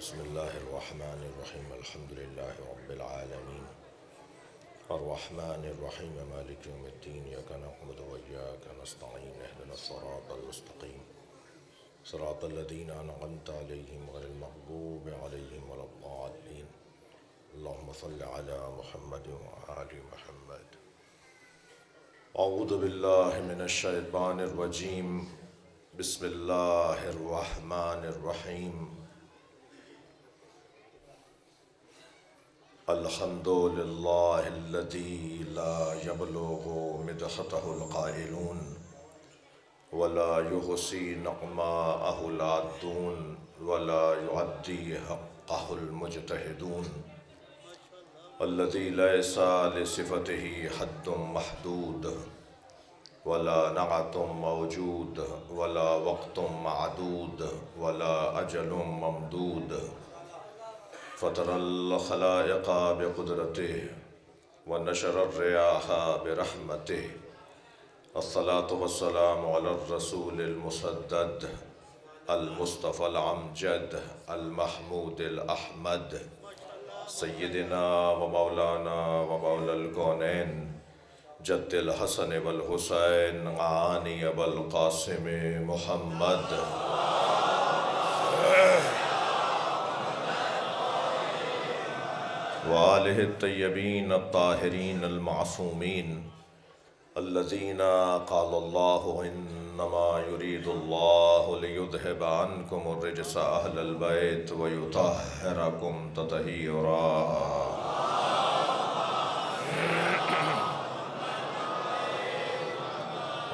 بسم اللہ الرحمن الرحیم الحمد للہ رب العالمین الرحمن الرحیم مالک یوم الدین ایاک نعبد و ایاک نستعین اہدنا الصراط المستقیم صراط الذین انعمت علیہم غیر المغضوب علیہم ولا الضالین اللہم صل علی محمد وآل محمد اعوذ باللہ من الشیطان الرجیم بسم اللہ الرحمن الرحیم الحمد للہ الذی لا یبلغ مدحتہ القائلون ولا یحصی نعماءہ العادون ولا یعدی حقہ المجتہدون الذی لیس لصفتہ حد محدود ولا نعت موجود ولا وقت معدود ولا اجل ممدود فطر الخلائق بقدرته ونشر الرياح برحمته الصلاة والسلام على الرسول المسدد المصطفى العمجد المحمود الأحمد سيدنا ومولانا ومولى الكونين جد الحسن والحسين عاني والقاسم محمد وآلہ الطیبین الطاہرین المعصومین الذین قال اللہ انما یرید اللہ لیذہب عنکم الرجس اہل البیت ویطہرکم تطہیرا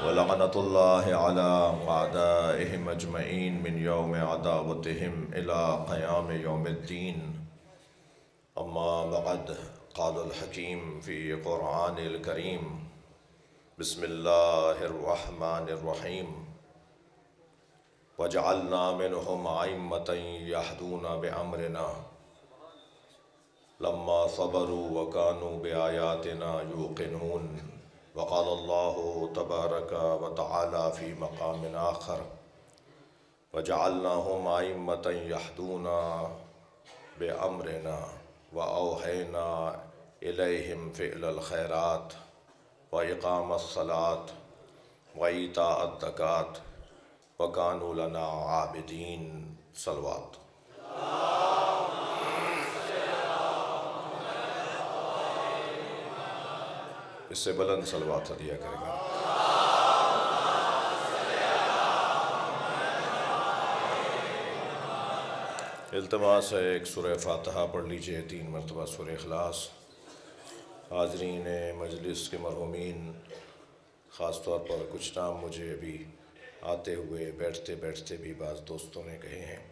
ولعنۃ اللہ علی اعدائہم اجمعین من یوم عداوتہم الی قیام یوم الدین اما بعد قال الحکیم فی قرآن الکریم بسم اللہ الرحمن الرحیم وجعلنا منہم ائمۃ یہدون بامرنا لما صبروا وکانوا بآیاتنا یوقنون وقال اللہ تبارک وتعالی فی مقام آخر وجعلناہم ائمۃ یہدون بامرنا وأوحينا إليهم فعل الخيرات وإقام الصلاة وإيتاء الزكاة وكانوا لنا عابدين صلوات اس سے بلند صلوات دیا کرے گا التماس ہے ایک سورہ فاتحہ پڑھ لیجئے 3 مرتبہ سورہ اخلاص حاضرین مجلس کے مرحومین خاص طور پر کچھ نام مجھے ابھی آتے ہوئے بیٹھتے بیٹھتے بھی بعض دوستوں نے کہے ہیں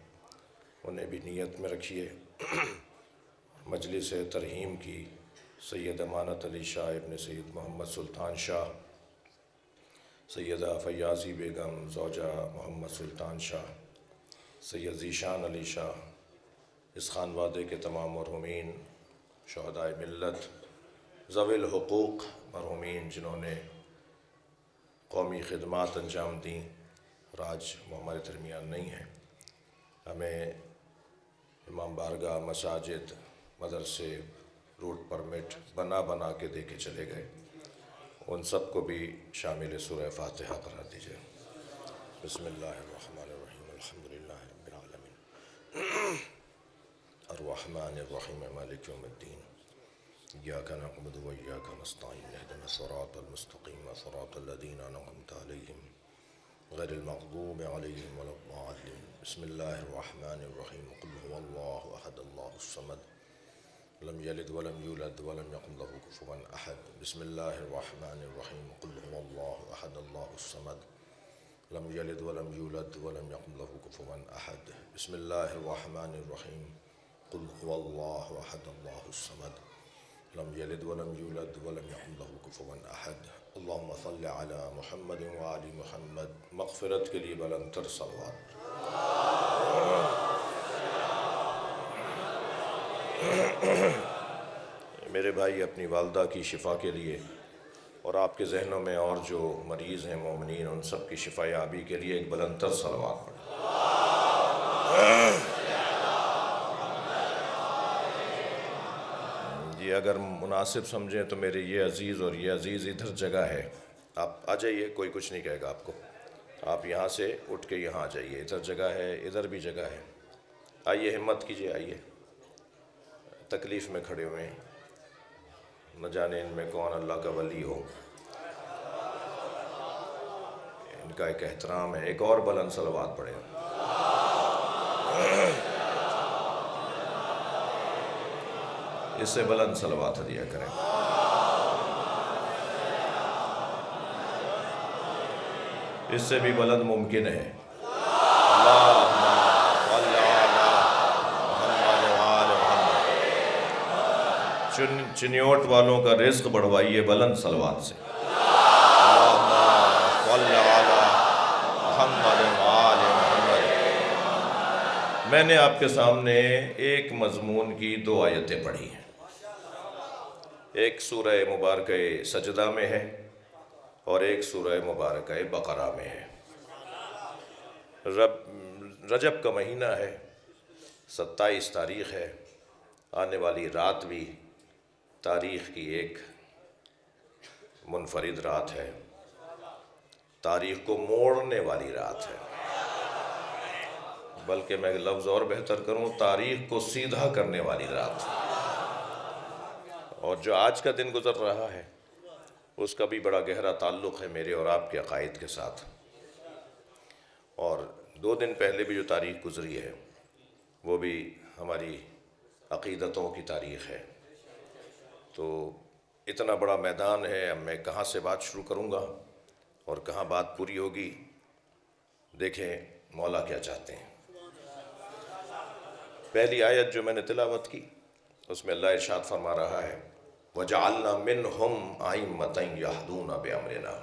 انہیں بھی نیت میں رکھیے مجلس ترحیم کی سید امانت علی شاہ ابن سید محمد سلطان شاہ سیدہ فیاضی بیگم زوجہ محمد سلطان شاہ سید ذیشان علی شاہ اس خانوادے کے تمام مرحومین شہدائے ملت ذوی الحقوق مرحومین جنہوں نے قومی خدمات انجام دیں اور آج وہ ہمارے درمیان نہیں ہیں ہمیں امام بارگاہ مساجد مدرسے روٹ پرمٹ بنا کے دے کے چلے گئے ان سب کو بھی شامل سورہ فاتحہ قرار دیجئے بسم اللہ الرحمن الرحیم الحمد للہ رب العالمین الرحمن الرحیم مالک یوم الدین ایاک نعبد و ایاک نستعین اہدنا الصراط المستقیم صراط الذین انعمت علیہم غیر المغضوب علیہم ولا الضالین بسم اللہ الرحمن الرحیم قل هو اللہ احد اللہ الصمد لم یلد ولم یولد ولم یکن له کفوا احد بسم اللہ الرحمن الرحیم قل هو اللہ احد اللہ الصمد لم یلد ولم یولد ولم یکن له کفوا احد بسم اللہ الرحمن الرحیم قل هو اللہ احد اللہ الصمد لم یلد ولم یولد ولم یکن له کفوا احد اللہم صل علی محمد وآل محمد مغفرت کے لیے بلند تر صلوات میرے بھائی اپنی والدہ کی شفا کے لیے اور آپ کے ذہنوں میں اور جو مریض ہیں مومنین ان سب کی شفا یابی کے لیے ایک بلند تر صلوات پڑھیں۔ یہ اگر مناسب سمجھیں تو میرے یہ عزیز اور یہ عزیز ادھر جگہ ہے، آپ آ جائیے، کوئی کچھ نہیں کہے گا آپ کو، آپ یہاں سے اٹھ کے یہاں آ جائیے، ادھر جگہ ہے، ادھر بھی جگہ ہے، آئیے ہمت کیجیے، آئیے، تکلیف میں کھڑے ہوئے ہیں، نہ جانے ان میں کون اللہ کا ولی ہو، ان کا ایک احترام ہے۔ ایک اور بلند صلوات پڑھیں، اس سے بلند صلوات ہدیہ کریں۔ اس سے بھی بلند ممکن ہے۔ اللہم صل علی محمد وآل محمد۔ چنیوٹ والوں کا رزق بڑھوائیے بلند صلوات سے۔ اللہم صل علی محمد وآل محمد۔ میں نے آپ کے سامنے ایک مضمون کی 2 آیتیں پڑھی ہیں، ایک سورہ مبارکہ سجدہ میں ہے اور ایک سورہ مبارکہ بقرہ میں ہے۔ رجب کا مہینہ ہے، 27 تاریخ ہے، آنے والی رات بھی تاریخ کی ایک منفرد رات ہے، تاریخ کو موڑنے والی رات ہے، بلکہ میں لفظ اور بہتر کروں، تاریخ کو سیدھا کرنے والی رات ہے۔ اور جو آج کا دن گزر رہا ہے اس کا بھی بڑا گہرا تعلق ہے میرے اور آپ کے عقائد کے ساتھ، اور 2 دن پہلے بھی جو تاریخ گزری ہے وہ بھی ہماری عقیدتوں کی تاریخ ہے۔ تو اتنا بڑا میدان ہے، اب میں کہاں سے بات شروع کروں گا اور کہاں بات پوری ہوگی، دیکھیں مولا کیا چاہتے ہیں۔ پہلی آیت جو میں نے تلاوت کی اس میں اللہ ارشاد فرما رہا ہے وَجَعَلْنَا مِنْهُمْ أَئِمَّةً يَهْدُونَ بِأَمْرِنَا،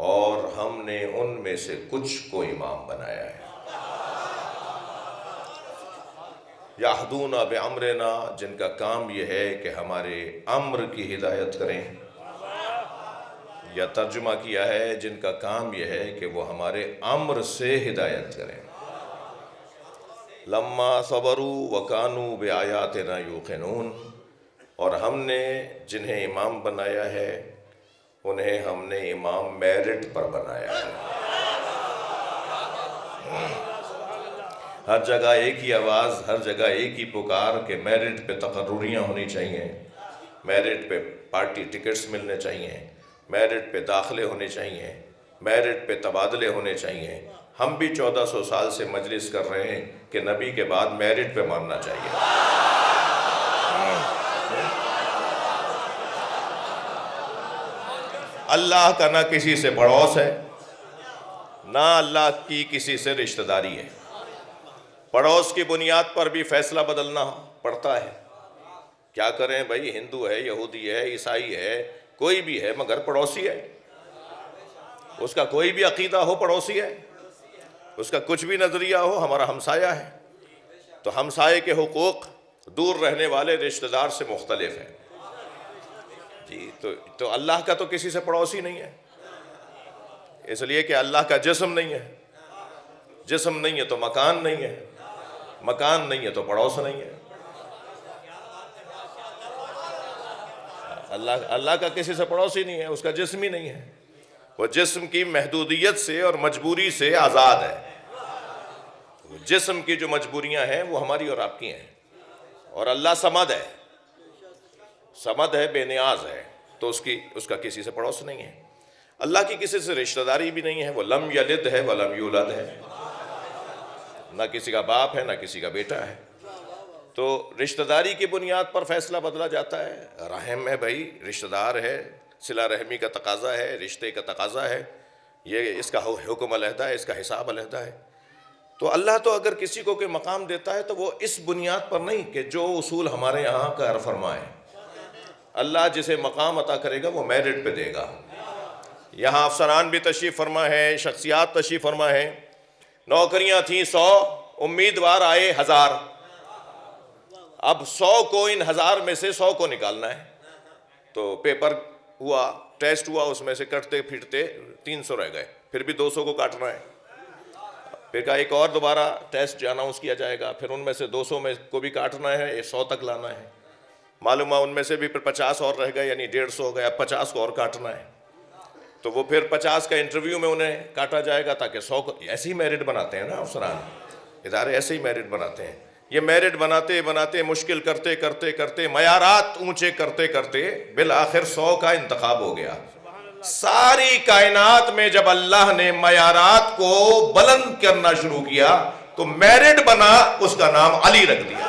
اور ہم نے ان میں سے کچھ کو امام بنایا ہے۔ يَهْدُونَ بِأَمْرِنَا، جن کا کام یہ ہے کہ ہمارے امر کی ہدایت کریں، یا ترجمہ کیا ہے جن کا کام یہ ہے کہ وہ ہمارے امر سے ہدایت کریں۔ لَمَّا صَبَرُوا وَكَانُوا بِآيَاتِنَا يُوقِنُونَ، اور ہم نے جنہیں امام بنایا ہے انہیں ہم نے امام میرٹ پر بنایا ہے۔ ہر جگہ ایک ہی آواز، ہر جگہ ایک ہی پکار کہ میرٹ پہ تقرریاں ہونی چاہیے، میرٹ پہ پارٹی ٹکٹس ملنے چاہیے، میرٹ پہ داخلے ہونے چاہیے، میرٹ پہ تبادلے ہونے چاہیے۔ ہم بھی 1400 سال سے مجلس کر رہے ہیں کہ نبی کے بعد میرٹ پہ ماننا چاہیے۔ اللہ کا نہ کسی سے پڑوس ہے، نہ اللہ کی کسی سے رشتہ داری ہے۔ پڑوس کی بنیاد پر بھی فیصلہ بدلنا پڑتا ہے۔ کیا کریں بھائی، ہندو ہے، یہودی ہے، عیسائی ہے، کوئی بھی ہے، مگر پڑوسی ہے۔ اس کا کوئی بھی عقیدہ ہو پڑوسی ہے، اس کا کچھ بھی نظریہ ہو ہمارا ہمسایہ ہے۔ تو ہمسائے کے حقوق دور رہنے والے رشتہ دار سے مختلف ہیں جی۔ تو اللہ کا تو کسی سے پڑوسی نہیں ہے، اس لیے کہ اللہ کا جسم نہیں ہے، جسم نہیں ہے تو مکان نہیں ہے، مکان نہیں ہے تو پڑوس نہیں ہے۔ اللہ کا کسی سے پڑوسی نہیں ہے، اس کا جسم ہی نہیں ہے، وہ جسم کی محدودیت سے اور مجبوری سے آزاد ہے۔ جسم کی جو مجبوریاں ہیں وہ ہماری اور آپ کی ہیں، اور اللہ صمد ہے، صمد ہے، بے نیاز ہے، تو اس کا کسی سے پڑوس نہیں ہے۔ اللہ کی کسی سے رشتہ داری بھی نہیں ہے، وہ لم یلد ہے ولم یولد ہے، نہ کسی کا باپ ہے نہ کسی کا بیٹا ہے۔ تو رشتہ داری کی بنیاد پر فیصلہ بدلا جاتا ہے۔ رحم ہے بھائی، رشتہ دار ہے، صلہ رحمی کا تقاضا ہے، رشتے کا تقاضا ہے، یہ اس کا حکم علیحدہ ہے، اس کا حساب علیحدہ ہے۔ تو اللہ تو اگر کسی کو کوئی مقام دیتا ہے تو وہ اس بنیاد پر نہیں کہ جو اصول ہمارے یہاں کار فرمائے۔ اللہ جسے مقام عطا کرے گا وہ میرٹ پہ دے گا۔ یہاں افسران بھی تشریف فرما ہے، شخصیات تشریف فرما ہے، نوکریاں تھیں 100، امیدوار آئے 1000، اب 100 کو ان 1000 میں سے 100 کو نکالنا ہے۔ تو پیپر ہوا، ٹیسٹ ہوا، اس میں سے کٹتے پھرتے 300 رہ گئے، پھر بھی 200 کو کاٹنا ہے۔ پھر کہا ایک اور دوبارہ ٹیسٹ اناؤنس کیا جائے گا، پھر ان میں سے 200 میں کو بھی کاٹنا ہے، 100 تک لانا ہے۔ معلوم ہے ان میں سے بھی پھر 50 اور رہ گئے، یعنی 150 ہو گئے، اب 50 کو اور کاٹنا ہے، تو وہ پھر 50 کا انٹرویو میں انہیں کاٹا جائے گا تاکہ 100 کو، ایسے ہی میرٹ بناتے ہیں نا افسران، ادارے ایسے ہی میرٹ بناتے ہیں. یہ میرٹ بناتے بناتے مشکل کرتے کرتے کرتے معیارات اونچے کرتے کرتے بالآخر 100 کا انتخاب ہو گیا. ساری کائنات میں جب اللہ نے معیارات کو بلند کرنا شروع کیا تو میرٹ بنا، اس کا نام علی رکھ دیا.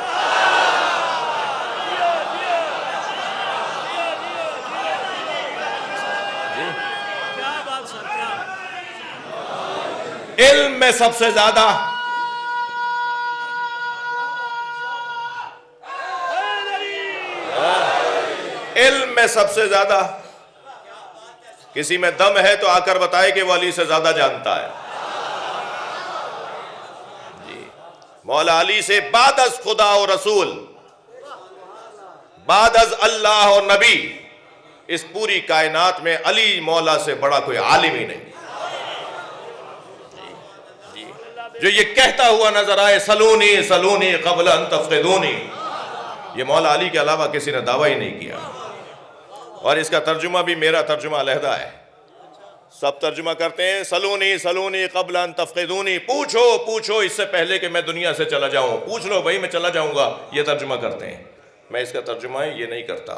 علم میں سب سے زیادہ کسی میں دم ہے تو آ کر بتائے کہ وہ علی سے زیادہ جانتا ہے. جی مولا علی سے بعد از خدا و رسول، بعد از اللہ اور نبی، اس پوری کائنات میں علی مولا سے بڑا کوئی عالم ہی نہیں. جو یہ کہتا ہوا نظر آئے سلونی سلونی قبل ان تفقدونی، یہ مولا علی کے علاوہ کسی نے دعویٰ ہی نہیں کیا. اور اس کا ترجمہ بھی میرا ترجمہ علیحدہ ہے. سب ترجمہ کرتے ہیں سلونی سلونی قبل ان تفقدونی، پوچھو پوچھو اس سے پہلے کہ میں دنیا سے چلا جاؤں، پوچھ لو بھائی میں چلا جاؤں گا، یہ ترجمہ کرتے ہیں. میں اس کا ترجمہ یہ نہیں کرتا،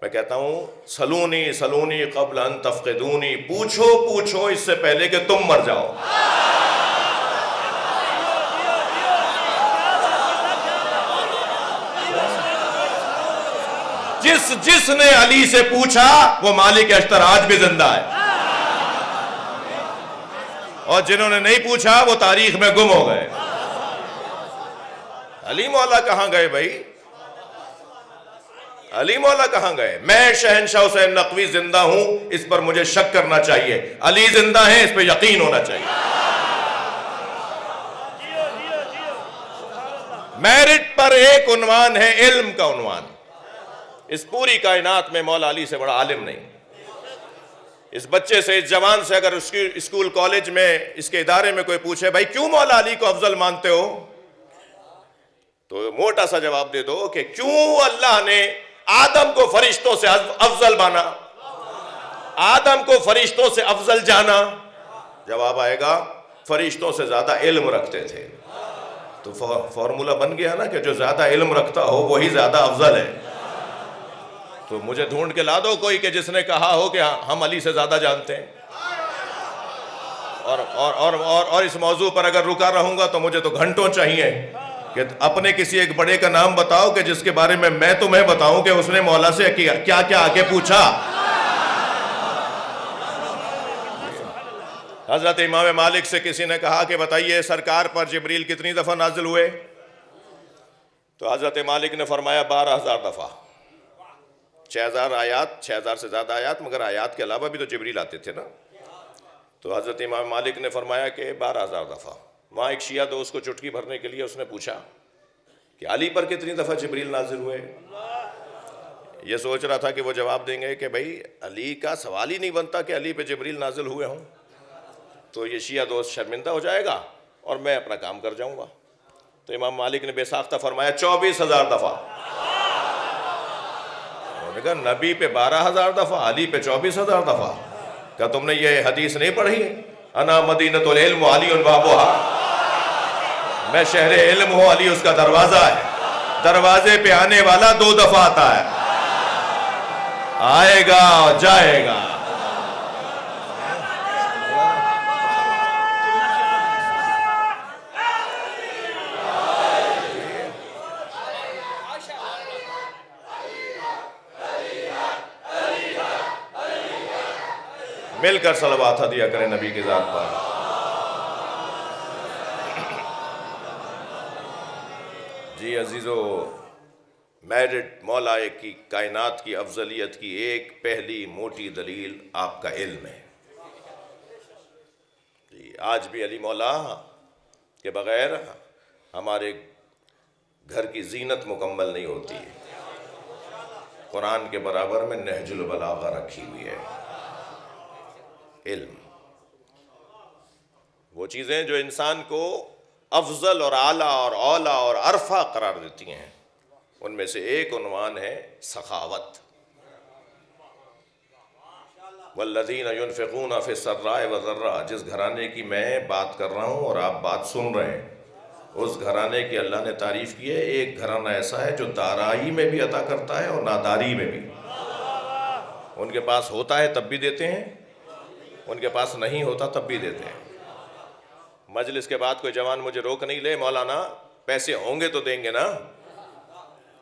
میں کہتا ہوں سلونی سلونی قبل ان تفقدونی، پوچھو پوچھو اس سے پہلے کہ تم مر جاؤ. جس نے علی سے پوچھا وہ مالک اشتر آج بھی زندہ ہے، اور جنہوں نے نہیں پوچھا وہ تاریخ میں گم ہو گئے. علی مولا کہاں گئے بھائی؟ علی مولا کہاں گئے؟ میں شہنشاہ حسین نقوی زندہ ہوں، اس پر مجھے شک کرنا چاہیے. علی زندہ ہیں، اس پہ یقین ہونا چاہیے. میرٹ پر ایک عنوان ہے، علم کا عنوان. اس پوری کائنات میں مولا علی سے بڑا عالم نہیں. اس بچے سے، اس جوان سے اگر اسکول کالج میں، اس کے ادارے میں کوئی پوچھے بھائی کیوں مولا علی کو افضل مانتے ہو، تو موٹا سا جواب دے دو کہ کیوں اللہ نے آدم کو فرشتوں سے افضل مانا، آدم کو فرشتوں سے افضل جانا. جواب آئے گا فرشتوں سے زیادہ علم رکھتے تھے. تو فارمولہ بن گیا نا کہ جو زیادہ علم رکھتا ہو وہی زیادہ افضل ہے. تو مجھے ڈھونڈ کے لا دو کوئی کہ جس نے کہا ہو کہ ہم علی سے زیادہ جانتے ہیں. اور اس موضوع پر اگر رکا رہوں گا تو مجھے تو گھنٹوں چاہیے کہ اپنے کسی ایک بڑے کا نام بتاؤ کہ جس کے بارے میں تمہیں بتاؤں کہ اس نے مولا سے کیا کیا آ کے پوچھا. حضرت امام مالک سے کسی نے کہا کہ بتائیے سرکار پر جبریل کتنی دفعہ نازل ہوئے؟ تو حضرت مالک نے فرمایا 12,000 دفعہ. 6,000 آیات، 6,000 سے زیادہ آیات، مگر آیات کے علاوہ بھی تو جبریل آتے تھے نا. تو حضرت امام مالک نے فرمایا کہ 12,000 دفعہ. وہاں ایک شیعہ دوست کو چٹکی بھرنے کے لیے اس نے پوچھا کہ علی پر کتنی دفعہ جبریل نازل ہوئے؟ یہ سوچ رہا تھا کہ وہ جواب دیں گے کہ بھائی علی کا سوال ہی نہیں بنتا کہ علی پہ جبریل نازل ہوئے ہوں. تو یہ شیعہ دوست شرمندہ ہو جائے گا اور میں اپنا کام کر جاؤں گا. تو امام مالک نے بے ساختہ فرمایا 24,000 دفعہ. کہا نبی پہ 12,000 دفعہ، علی پہ 24,000 دفعہ. کہا تم نے یہ حدیث نہیں پڑھی ہے؟ انا مدینۃ العلم وعلی بابها، میں شہر علم ہوں، علی اس کا دروازہ ہے. دروازے پہ آنے والا 2 دفعہ آتا ہے، آئے گا اور جائے گا. مل کر صلوات دیا کریں نبی کی ذات پر. جی عزیزو، میرٹ مولا کی کائنات کی افضلیت کی ایک پہلی موٹی دلیل آپ کا علم ہے. جی آج بھی علی مولا کے بغیر ہمارے گھر کی زینت مکمل نہیں ہوتی. قرآن کے برابر میں نہج البلاغہ رکھی ہوئی ہے. علم، وہ چیزیں جو انسان کو افضل اور اعلیٰ اور اولیٰ اور عرفہ قرار دیتی ہیں. ان میں سے ایک عنوان ہے سخاوت. والذین ينفقون فی السراء والضراء. جس گھرانے کی میں بات کر رہا ہوں اور آپ بات سن رہے ہیں، اس گھرانے کی اللہ نے تعریف کی ہے. ایک گھرانہ ایسا ہے جو دارائی میں بھی عطا کرتا ہے اور ناداری میں بھی. ان کے پاس ہوتا ہے تب بھی دیتے ہیں، ان کے پاس نہیں ہوتا تب بھی دیتے ہیں. مجلس کے بعد کوئی جوان مجھے روک نہیں لے، مولانا پیسے ہوں گے تو دیں گے نا،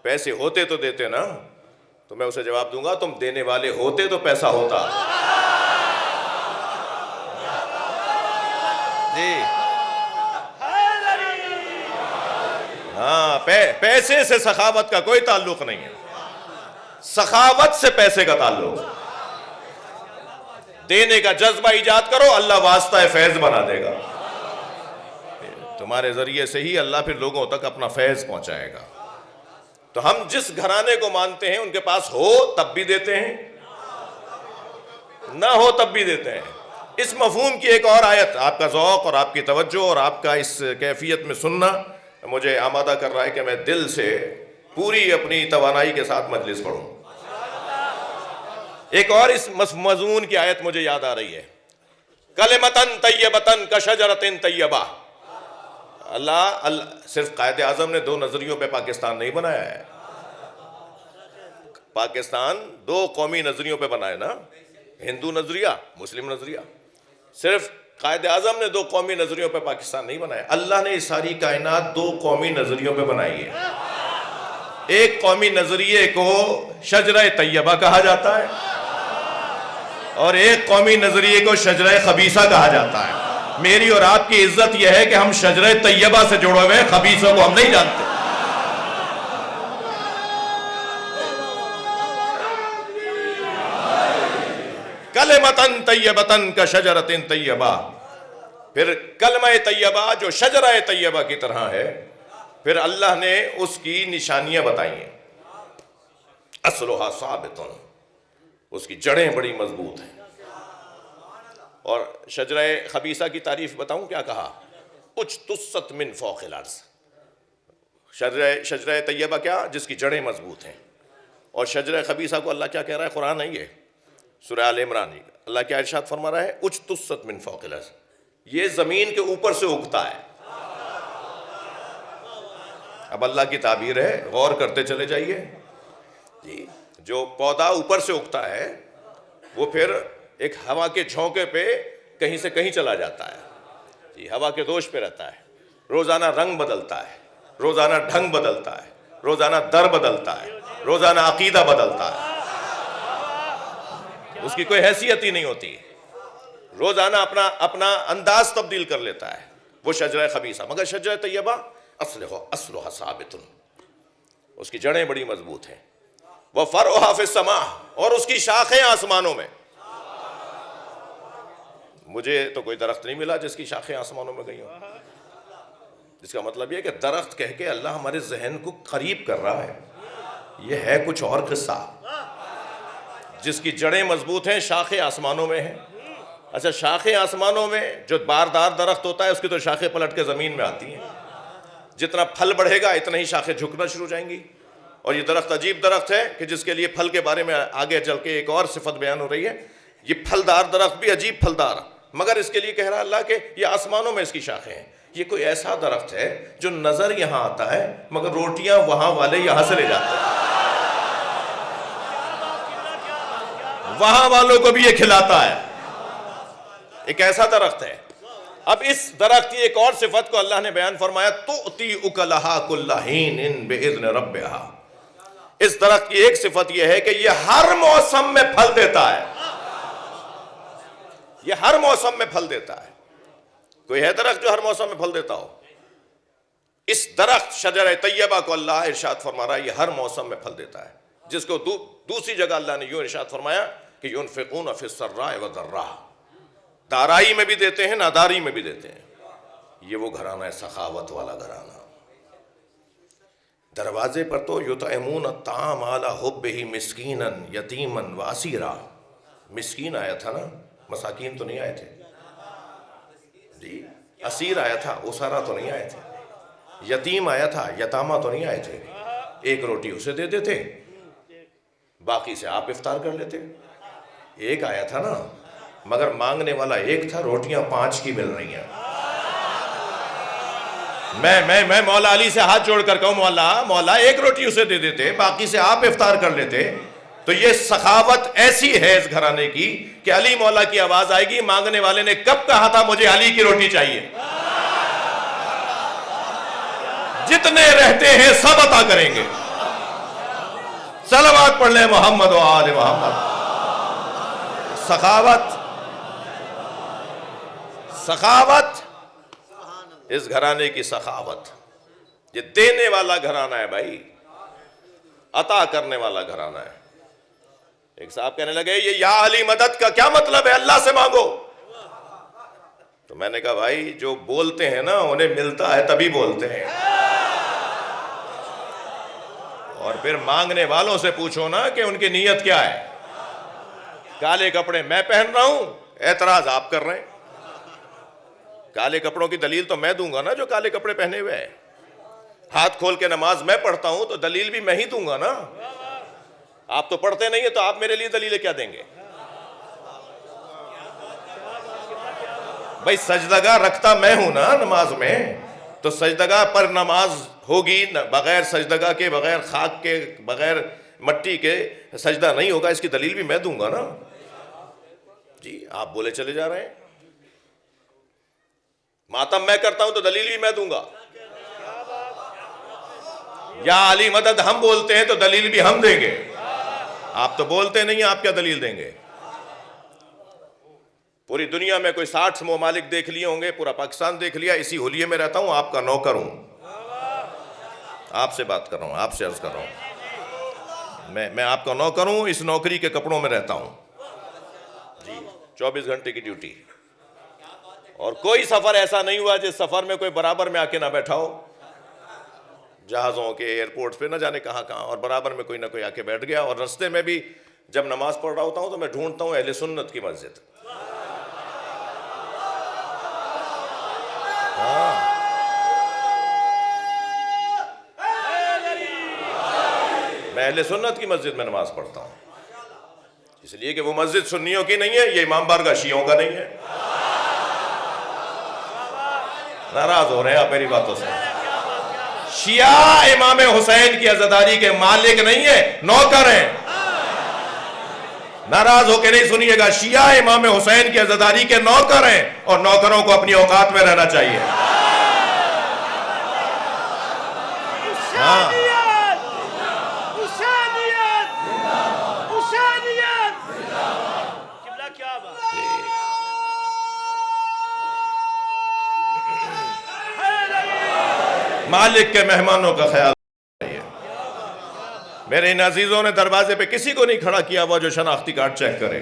پیسے ہوتے تو دیتے نا. تو میں اسے جواب دوں گا تم دینے والے ہوتے تو پیسہ ہوتا. جی ہاں، پیسے سے سخاوت کا کوئی تعلق نہیں ہے، سخاوت سے پیسے کا تعلق. دینے کا جذبہ ایجاد کرو، اللہ واسطہ فیض بنا دے گا. تمہارے ذریعے سے ہی اللہ پھر لوگوں تک اپنا فیض پہنچائے گا. تو ہم جس گھرانے کو مانتے ہیں ان کے پاس ہو تب بھی دیتے ہیں، نہ ہو تب بھی دیتے ہیں. اس مفہوم کی ایک اور آیت آپ کا ذوق اور آپ کی توجہ اور آپ کا اس کیفیت میں سننا مجھے آمادہ کر رہا ہے کہ میں دل سے پوری اپنی توانائی کے ساتھ مجلس پڑھوں. ایک اور اس مضمون کی آیت مجھے یاد آ رہی ہے، کلمتن طیبتن کشجرتن طیبہ. اللہ صرف قائد اعظم نے 2 نظریوں پہ پاکستان نہیں بنایا ہے. پاکستان 2 قومی نظریوں پہ بنا ہے نا، ہندو نظریہ، مسلم نظریہ. صرف قائد اعظم نے 2 قومی نظریوں پہ پاکستان نہیں بنایا. اللہ نے ساری کائنات 2 قومی نظریوں پہ بنائی ہے. ایک قومی نظریے کو شجرہ طیبہ کہا جاتا ہے اور ایک قومی نظریے کو شجرہ خبیثہ کہا جاتا ہے. میری اور آپ کی عزت یہ ہے کہ ہم شجرہ طیبہ سے جڑے ہوئے ہیں، خبیثوں کو ہم نہیں جانتے. کلمتن طیبتن کشجرتن طیبہ. پھر کلمہ طیبہ جو شجرہ طیبہ کی طرح ہے، پھر اللہ نے اس کی نشانیاں بتائی ہیں. اصلھا ثابت، اس کی جڑیں بڑی مضبوط ہیں. اور شجرہ خبیثہ کی تعریف بتاؤں کیا کہا؟ اجتثت من فوق الارض. شجرہ طیبہ کیا؟ جس کی جڑیں مضبوط ہیں. اور شجرہ خبیثہ کو اللہ کیا کہہ رہا ہے؟ قرآن ہے یہ، سورہ آل عمران. اللہ کیا ارشاد فرما رہا ہے؟ اجتثت من فوق الارض. یہ زمین کے اوپر سے اگتا ہے. اب اللہ کی تعبیر ہے، غور کرتے چلے جائیے. جی جو پودا اوپر سے اگتا ہے وہ پھر ایک ہوا کے جھونکے پہ کہیں سے کہیں چلا جاتا ہے. جی ہوا کے دوش پہ رہتا ہے، روزانہ رنگ بدلتا ہے، روزانہ ڈھنگ بدلتا ہے، روزانہ در بدلتا ہے، روزانہ عقیدہ بدلتا ہے. اس کی کوئی حیثیت ہی نہیں ہوتی، روزانہ اپنا انداز تبدیل کر لیتا ہے. وہ شجرہ خبیثہ. مگر شجرہ طیبہ اصلھا ثابت، اس کی جڑیں بڑی مضبوط ہیں. وفرعھا فی السماء، اور اس کی شاخیں آسمانوں میں. مجھے تو کوئی درخت نہیں ملا جس کی شاخیں آسمانوں میں گئی ہوں. جس کا مطلب یہ کہ درخت کہہ کے اللہ ہمارے ذہن کو قریب کر رہا ہے. یہ ہے کچھ اور قصہ. جس کی جڑیں مضبوط ہیں، شاخیں آسمانوں میں ہیں. اچھا شاخیں آسمانوں میں، جو باردار درخت ہوتا ہے اس کی تو شاخیں پلٹ کے زمین میں آتی ہیں. جتنا پھل بڑھے گا اتنا ہی شاخیں جھکنا شروع ہو جائیں گی. اور یہ درخت عجیب درخت ہے کہ جس کے لیے پھل کے بارے میں آگے چل کے ایک اور صفت بیان ہو رہی ہے. یہ پھلدار درخت بھی عجیب پھلدار، مگر اس کے لیے کہہ رہا اللہ کہ یہ آسمانوں میں اس کی شاخیں ہیں. یہ کوئی ایسا درخت ہے جو نظر یہاں آتا ہے مگر روٹیاں وہاں والے یہاں سے لے جاتے ہیں. وہاں والوں کو بھی یہ کھلاتا ہے. ایک ایسا درخت ہے. اب اس درخت کی ایک اور صفت کو اللہ نے بیان فرمایا، تؤتی اکلھا کل حین باذن ربھا. اس درخت کی ایک صفت یہ ہے کہ یہ ہر موسم میں پھل دیتا ہے. یہ ہر موسم میں پھل دیتا ہے. کوئی ہے درخت جو ہر موسم میں پھل دیتا ہو؟ اس درخت شجرہ طیبہ کو اللہ ارشاد فرما رہا ہے یہ ہر موسم میں پھل دیتا ہے. جس کو دوسری جگہ اللہ نے یوں ارشاد فرمایا کہ ينفقون فی السراء والضراء. دارائی میں بھی دیتے ہیں، ناداری میں بھی دیتے ہیں. یہ وہ گھرانہ ہے سخاوت والا گھرانہ. دروازے پر تو یطعمون الطعام علی حبہ مسکینا یتیما واسیرا. مسکین آیا تھا نا، مساکین تو نہیں آئے تھے. جی اسیر آیا تھا، اسارا تو نہیں آئے تھے. یتیم آیا تھا، یتامہ تو نہیں آئے تھے. ایک روٹی اسے دے دیتے، باقی سے آپ افطار کر لیتے۔ ایک آیا تھا نا، مگر مانگنے والا ایک تھا، روٹیاں 5 کی مل رہی ہیں۔ میں مولا علی سے ہاتھ جوڑ کر کہوں مولا ایک روٹی اسے دے دیتے، باقی سے آپ افطار کر لیتے۔ تو یہ سخاوت ایسی ہے اس گھرانے کی کہ علی مولا کی آواز آئے گی، مانگنے والے نے کب کہا تھا مجھے علی کی روٹی چاہیے؟ جتنے رہتے ہیں سب عطا کریں گے۔ صلوات پڑھ لیں محمد و آل محمد۔ سخاوت اس گھرانے کی سخاوت، یہ دینے والا گھرانہ ہے بھائی، عطا کرنے والا گھرانہ ہے۔ ایک صاحب کہنے لگے یہ یا علی مدد کا کیا مطلب ہے، اللہ سے مانگو۔ تو میں نے کہا بھائی جو بولتے ہیں نا انہیں ملتا ہے تبھی بولتے ہیں، اور پھر مانگنے والوں سے پوچھو نا کہ ان کی نیت کیا ہے۔ کالے کپڑے میں پہن رہا ہوں، اعتراض آپ کر رہے ہیں۔ کالے کپڑوں کی دلیل تو میں دوں گا نا جو کالے کپڑے پہنے ہوئے ہیں۔ ہاتھ کھول کے نماز میں پڑھتا ہوں تو دلیل بھی میں ہی دوں گا نا۔ آپ تو پڑھتے نہیں ہیں تو آپ میرے لیے دلیلیں کیا دیں گے؟ بھائی سجدگاہ رکھتا میں ہوں نا نماز میں، تو سجدگاہ پر نماز ہوگی بغیر سجدگاہ کے، بغیر خاک کے، بغیر مٹی کے سجدہ نہیں ہوگا، اس کی دلیل بھی میں دوں گا نا۔ جی آپ بولے چلے جا رہے ہیں۔ ماتم میں کرتا ہوں تو دلیل بھی میں دوں گا۔ یا علی مدد ہم بولتے ہیں تو دلیل بھی ہم دیں گے۔ آپ تو بولتے نہیں ہیں، آپ کیا دلیل دیں گے؟ پوری دنیا میں کوئی 60 ممالک دیکھ لیے ہوں گے، پورا پاکستان دیکھ لیا، اسی حلیے میں رہتا ہوں، آپ کا نوکر ہوں۔ آپ سے بات کر رہا ہوں، آپ سے عرض کر رہا ہوں، میں آپ کا نوکر ہوں، اس نوکری کے کپڑوں میں رہتا ہوں جی، 24 گھنٹے کی ڈیوٹی۔ اور کوئی سفر ایسا نہیں ہوا جس سفر میں کوئی برابر میں آ کے نہ بیٹھا ہو، جہازوں کے ایئرپورٹ پہ نہ جانے کہاں اور برابر میں کوئی نہ کوئی آ کے بیٹھ گیا۔ اور رستے میں بھی جب نماز پڑھ رہا ہوتا ہوں تو میں ڈھونڈتا ہوں اہل سنت کی مسجد۔ میں اہل سنت کی مسجد میں نماز پڑھتا ہوں، اس لیے کہ وہ مسجد سنیوں کی نہیں ہے، یہ امام بارگاہ شیعوں کا نہیں ہے۔ ناراض ہو رہے ہیں آپ میری باتوں سے۔ شیعہ امام حسین کی عزاداری کے مالک نہیں ہے، نوکر ہیں۔ ناراض ہو کے نہیں سنیے گا، شیعہ امام حسین کی عزاداری کے نوکر ہیں، اور نوکروں کو اپنی اوقات میں رہنا چاہیے۔ مالک کے مہمانوں کا خیال رکھیے۔ میرے ان عزیزوں نے دروازے پہ کسی کو نہیں کھڑا کیا ہوا جو شناختی کارڈ چیک کرے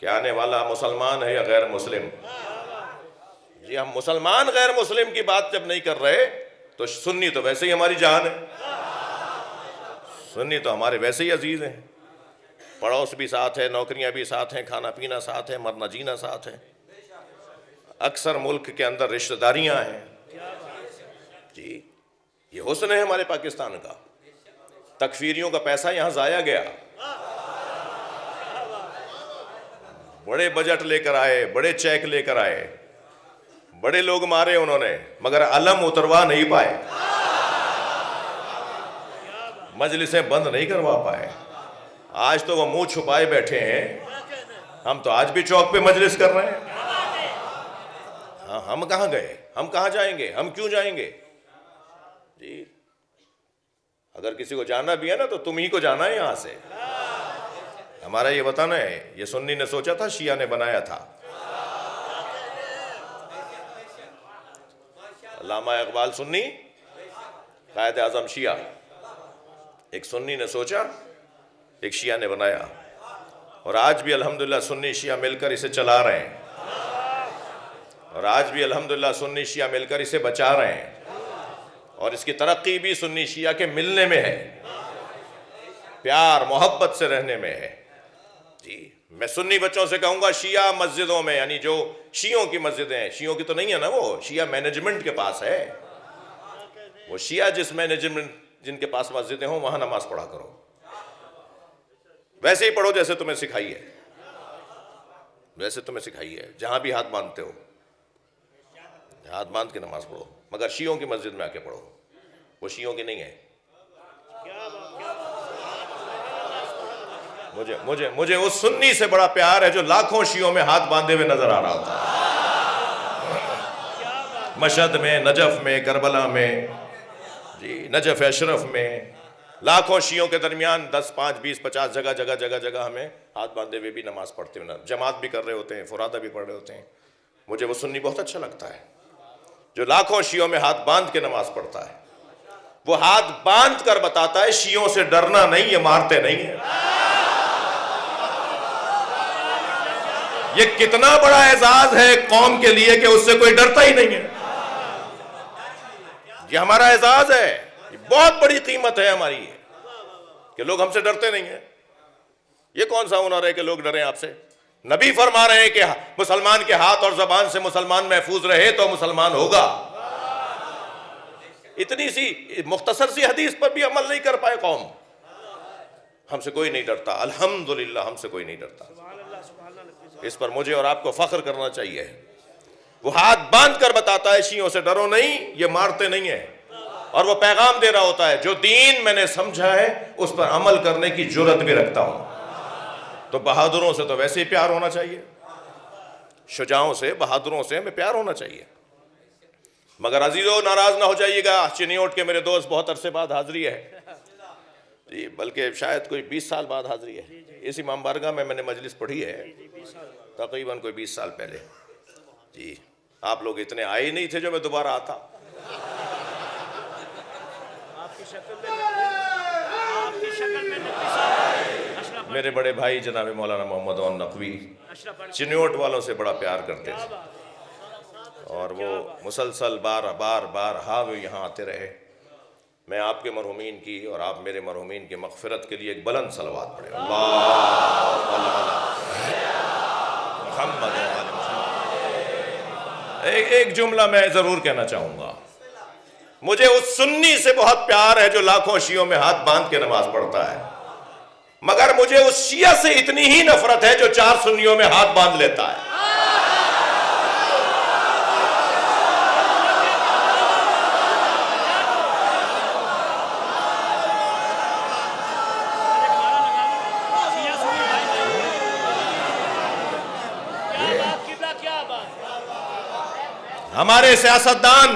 کہ آنے والا مسلمان ہے یا غیر مسلم۔ جی ہم مسلمان غیر مسلم کی بات جب نہیں کر رہے تو سنی تو ویسے ہی ہماری جان ہے، سنی تو ہمارے ویسے ہی عزیز ہیں، پڑوس بھی ساتھ ہے، نوکریاں بھی ساتھ ہیں، کھانا پینا ساتھ ہے، مرنا جینا ساتھ ہے، اکثر ملک کے اندر رشتہ داریاں ہیں۔ جی یہ حسن ہے ہمارے پاکستان کا۔ تکفیریوں کا پیسہ یہاں ضائع گیا، بڑے بجٹ لے کر آئے، بڑے چیک لے کر آئے، بڑے لوگ مارے انہوں نے، مگر علم اتروا نہیں پائے، مجلسیں بند نہیں کروا پائے۔ آج تو وہ منہ چھپائے بیٹھے ہیں، ہم تو آج بھی چوک پہ مجلس کر رہے ہیں۔ ہاں ہم کہاں گئے، ہم کہاں جائیں گے، ہم کیوں جائیں گے؟ جی اگر کسی کو جانا بھی ہے نا تو تم ہی کو جانا ہے یہاں سے۔ ہمارا یہ وطن ہے، یہ سنی نے سوچا تھا، شیعہ نے بنایا تھا۔ علامہ اقبال سنی، قائد اعظم شیعہ، ایک سنی نے سوچا، ایک شیعہ نے بنایا، اور آج بھی الحمدللہ سنی شیعہ مل کر اسے چلا رہے ہیں، اور آج بھی الحمدللہ سنی شیعہ مل کر اسے بچا رہے ہیں، اور اس کی ترقی بھی سنی شیعہ کے ملنے میں ہے، پیار محبت سے رہنے میں ہے۔ جی میں سنی بچوں سے کہوں گا شیعہ مسجدوں میں، یعنی جو شیعوں کی مسجدیں ہیں، شیعوں کی تو نہیں ہے نا، وہ شیعہ مینجمنٹ کے پاس ہے، وہ شیعہ جس میں جن کے پاس مسجدیں ہوں وہاں نماز پڑھا کرو، ویسے ہی پڑھو جیسے تمہیں سکھائی ہے، ویسے تمہیں سکھائی ہے، جہاں بھی ہاتھ باندھتے ہو ہاتھ باندھ کے نماز پڑھو، مگر شیعوں کی مسجد میں آ کے پڑھو، وہ شیعوں کی نہیں ہے۔ مجھے اس سنی سے بڑا پیار ہے جو لاکھوں شیعوں میں ہاتھ باندھے ہوئے نظر آ رہا ہوتا ہے، مشہد میں، نجف میں، کربلا میں، جی نجف اشرف میں، لاکھوں شیعوں کے درمیان 10 5 20 50 جگہ ہمیں ہاتھ باندھے ہوئے بھی نماز پڑھتے ہوئے، جماعت بھی کر رہے ہوتے ہیں، فرادہ بھی پڑھ رہے ہوتے ہیں۔ مجھے وہ سنی بہت اچھا لگتا ہے جو لاکھوں شیعوں میں ہاتھ باندھ کے نماز پڑھتا ہے، وہ ہاتھ باندھ کر بتاتا ہے شیعوں سے ڈرنا نہیں، یہ مارتے نہیں ہیں۔ یہ کتنا بڑا اعزاز ہے قوم کے لیے کہ اس سے کوئی ڈرتا ہی نہیں ہے، یہ ہمارا اعزاز ہے، یہ بہت بڑی قیمت ہے ہماری کہ لوگ ہم سے ڈرتے نہیں ہیں۔ یہ کون سا ہنر ہے کہ لوگ ڈریں آپ سے؟ نبی فرما رہے ہیں کہ مسلمان کے ہاتھ اور زبان سے مسلمان محفوظ رہے تو مسلمان ہوگا۔ اتنی سی مختصر سی حدیث پر بھی عمل نہیں کر پائے قوم۔ ہم سے کوئی نہیں ڈرتا، الحمدللہ ہم سے کوئی نہیں ڈرتا، اس پر مجھے اور آپ کو فخر کرنا چاہیے۔ وہ ہاتھ باندھ کر بتاتا ہے شیعوں سے ڈرو نہیں، یہ مارتے نہیں ہیں، اور وہ پیغام دے رہا ہوتا ہے جو دین میں نے سمجھا ہے اس پر عمل کرنے کی جرأت بھی رکھتا ہوں۔ تو بہادروں سے تو ویسے ہی پیار ہونا چاہیے، شجاعوں سے، بہادروں سے ہمیں پیار ہونا چاہیے۔ مگر عزیزو ناراض نہ ہو جائیے گا، چنیوٹ کے میرے دوست بہت عرصے بعد حاضری ہے جی، بلکہ شاید کوئی 20 سال بعد حاضری ہے۔ اس امام بارگاہ میں نے مجلس پڑھی ہے تقریباً کوئی 20 سال پہلے جی۔ آپ لوگ اتنے آئے ہی نہیں تھے جو میں دوبارہ آتا۔ میرے بڑے بھائی جناب مولانا محمد عون نقوی چنیوٹ والوں سے بڑا پیار کرتے تھے، اور وہ مسلسل بار وہ یہاں آتے رہے۔ میں آپ کے مرحومین کی اور آپ میرے مرحومین کی مغفرت کے لیے ایک بلند صلوات پڑھیں، اللہ محمد ایک جملہ میں ضرور کہنا چاہوں گا، مجھے اس سنی سے بہت پیار ہے جو لاکھوں شیعوں میں ہاتھ باندھ کے نماز پڑھتا ہے، مگر مجھے اس شیعہ سے اتنی ہی نفرت ہے جو 4 سنیوں میں ہاتھ باندھ لیتا ہے۔ ہمارے سیاستدان،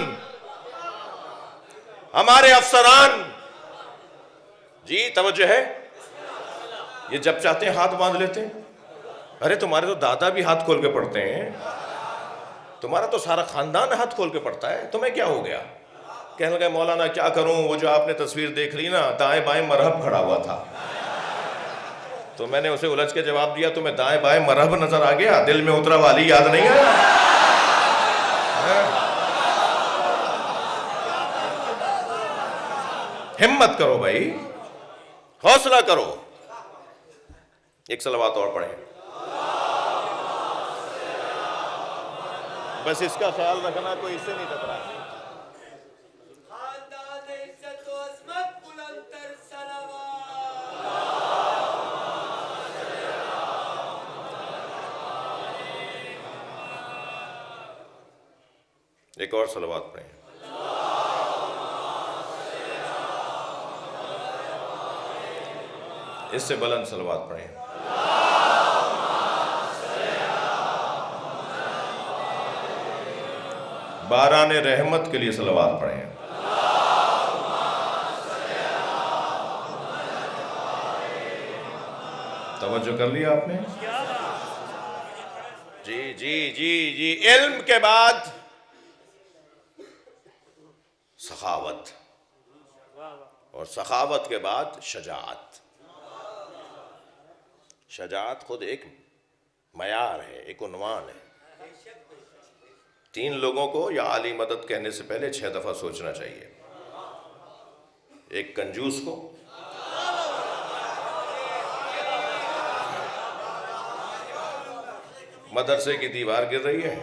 ہمارے افسران، جی توجہ ہے، یہ جب چاہتے ہیں ہاتھ باندھ لیتے ہیں۔ ارے تمہارے تو دادا بھی ہاتھ کھول کے پڑھتے ہیں، تمہارا تو سارا خاندان ہاتھ کھول کے پڑھتا ہے، تمہیں کیا ہو گیا؟ کہنے لگے مولانا کیا کروں، وہ جو آپ نے تصویر دیکھ لی نا، دائیں بائیں مرہب کھڑا ہوا تھا، تو میں نے اسے الجھ کے جواب دیا تمہیں دائیں بائیں مرہب نظر آ گیا، دل میں اترا والی یاد نہیں ہے؟ ہمت کرو بھائی، حوصلہ کرو، ایک صلوات اور پڑھیں، بس اس کا خیال رکھنا کوئی اس سے نہیں ٹکرائے۔ ایک اور صلوات پڑھیں، اس سے بلند صلوات پڑھیں۔ باران رحمت کے لیے صلوات پڑھیں۔ توجہ کر لیا آپ نے؟ جی علم کے بعد سخاوت، اور سخاوت کے بعد شجاعت۔ شجاعت خود ایک معیار ہے، ایک عنوان ہے۔ 3 لوگوں کو یا عالی مدد کہنے سے پہلے 6 دفعہ سوچنا چاہیے۔ ایک کنجوس کو، مدرسے کی دیوار گر رہی ہے،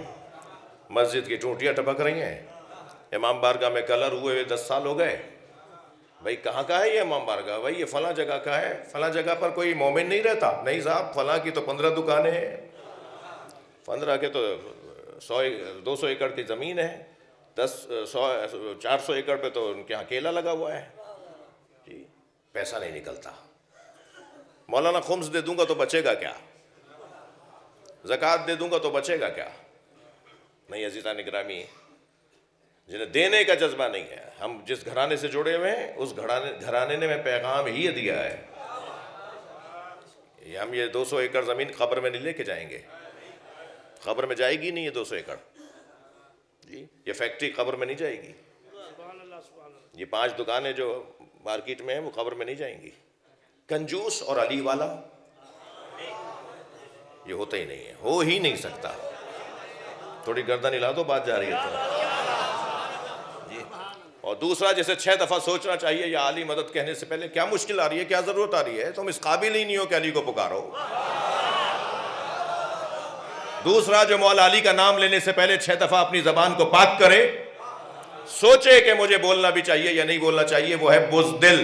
مسجد کی ٹوٹیاں ٹپک رہی ہیں، امام بارگاہ میں کلر ہوئے 10 سال ہو گئے. بھائی کہاں کا ہے یہ امام بارگاہ؟ بھائی یہ فلاں جگہ کا ہے. فلاں جگہ پر کوئی مومن نہیں رہتا. نہیں صاحب، فلاں کی تو 15 دکانیں ہیں، 15 کے تو 200 ایکڑ کی زمین ہے، 400 ایکڑ پہ تو ان کے یہاں کیلا لگا ہوا ہے. جی پیسہ نہیں نکلتا. مولانا خمس دے دوں گا تو بچے گا کیا؟ زکوٰۃ دے دوں گا تو بچے گا کیا؟ نہیں عزیزان گرامی، جنہیں دینے کا جذبہ نہیں ہے. ہم جس گھرانے سے جڑے ہوئے ہیں اس گھرانے نے میں پیغام ہی دیا ہے. ہم یہ 200 ایکڑ زمین قبر میں نہیں لے کے جائیں گے. قبر میں جائے گی نہیں یہ 200 ایکڑ. جی یہ فیکٹری قبر میں نہیں جائے گی. یہ 5 دکانیں جو مارکیٹ میں ہیں وہ قبر میں نہیں جائیں گی. کنجوس اور علی والا یہ ہوتا ہی نہیں ہے، ہو ہی نہیں سکتا. تھوڑی گردن ہلا دو، بات جا رہی ہے. جی اور دوسرا، جیسے 6 دفعہ سوچنا چاہیے یا علی مدد کہنے سے پہلے کیا مشکل آ رہی ہے، کیا ضرورت آ رہی ہے. تم اس قابل ہی نہیں ہو کہ علی کو پکارو. دوسرا، جو مولا علی کا نام لینے سے پہلے 6 دفعہ اپنی زبان کو پاک کرے، سوچے کہ مجھے بولنا بھی چاہیے یا نہیں بولنا چاہیے، وہ ہے بزدل،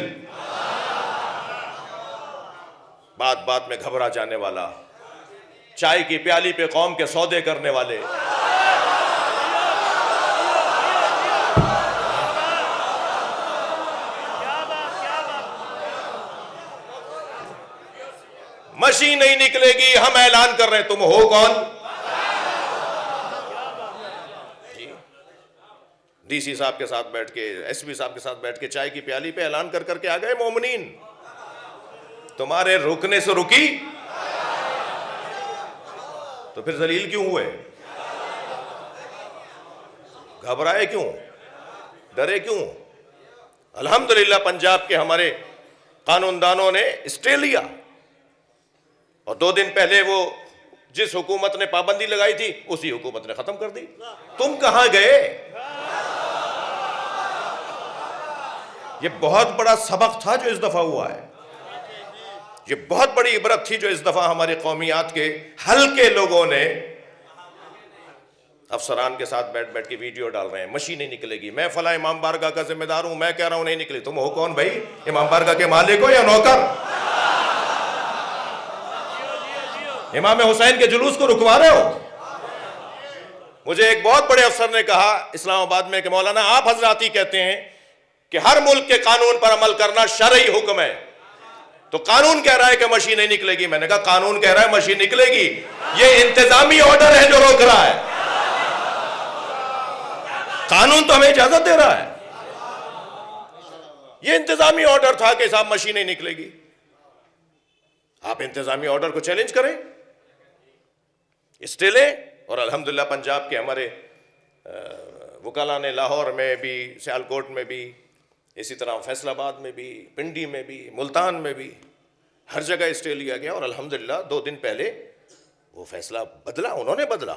بات بات میں گھبرا جانے والا، چائے کی پیالی پہ قوم کے سودے کرنے والے. مشین نہیں نکلے گی، ہم اعلان کر رہے ہیں. تم ہو کون؟ ڈی سی صاحب کے ساتھ بیٹھ کے، ایس پی صاحب کے ساتھ بیٹھ کے چائے کی پیالی پہ اعلان کر کر کے آ گئے مومنین. تمہارے رکنے سے رکی تو پھر ذلیل کیوں ہوئے؟ گھبرائے کیوں؟ ڈرے کیوں؟ الحمدللہ پنجاب کے ہمارے قانون دانوں نے اسٹے لیا، اور 2 دن پہلے وہ جس حکومت نے پابندی لگائی تھی اسی حکومت نے ختم کر دی. تم کہاں گئے؟ یہ بہت بڑا سبق تھا جو اس دفعہ ہوا ہے. یہ بہت بڑی عبرت تھی جو اس دفعہ ہماری قومیات کے ہلکے لوگوں نے افسران کے ساتھ بیٹھ بیٹھ کے ویڈیو ڈال رہے ہیں. مشین نہیں نکلے گی، میں فلاں امام بارگاہ کا ذمہ دار ہوں، میں کہہ رہا ہوں نہیں نکلی. تم ہو کون بھائی؟ امام بارگاہ کے مالک ہو یا نوکر؟ امام حسین کے جلوس کو رکوا رہے ہو. مجھے ایک بہت بڑے افسر نے کہا اسلام آباد میں کہ مولانا آپ حضرات ہی کہتے ہیں کہ ہر ملک کے قانون پر عمل کرنا شرعی حکم ہے، تو قانون کہہ رہا ہے کہ مشین نہیں نکلے گی. میں نے کہا قانون کہہ رہا ہے مشین نکلے گی، یہ انتظامی آرڈر ہے جو روک رہا ہے. قانون تو ہمیں اجازت دے رہا ہے. یہ انتظامی آرڈر تھا کہ صاحب مشین نہیں نکلے گی. آپ انتظامی آرڈر کو چیلنج کریں، اسٹے لیں. اور الحمدللہ پنجاب کے ہمارے وکلاء نے لاہور میں بھی، سیالکوٹ میں بھی، اسی طرح فیصل آباد میں بھی، پنڈی میں بھی، ملتان میں بھی، ہر جگہ اسٹے لیا گیا. اور الحمدللہ 2 دن پہلے وہ فیصلہ بدلا، انہوں نے بدلا.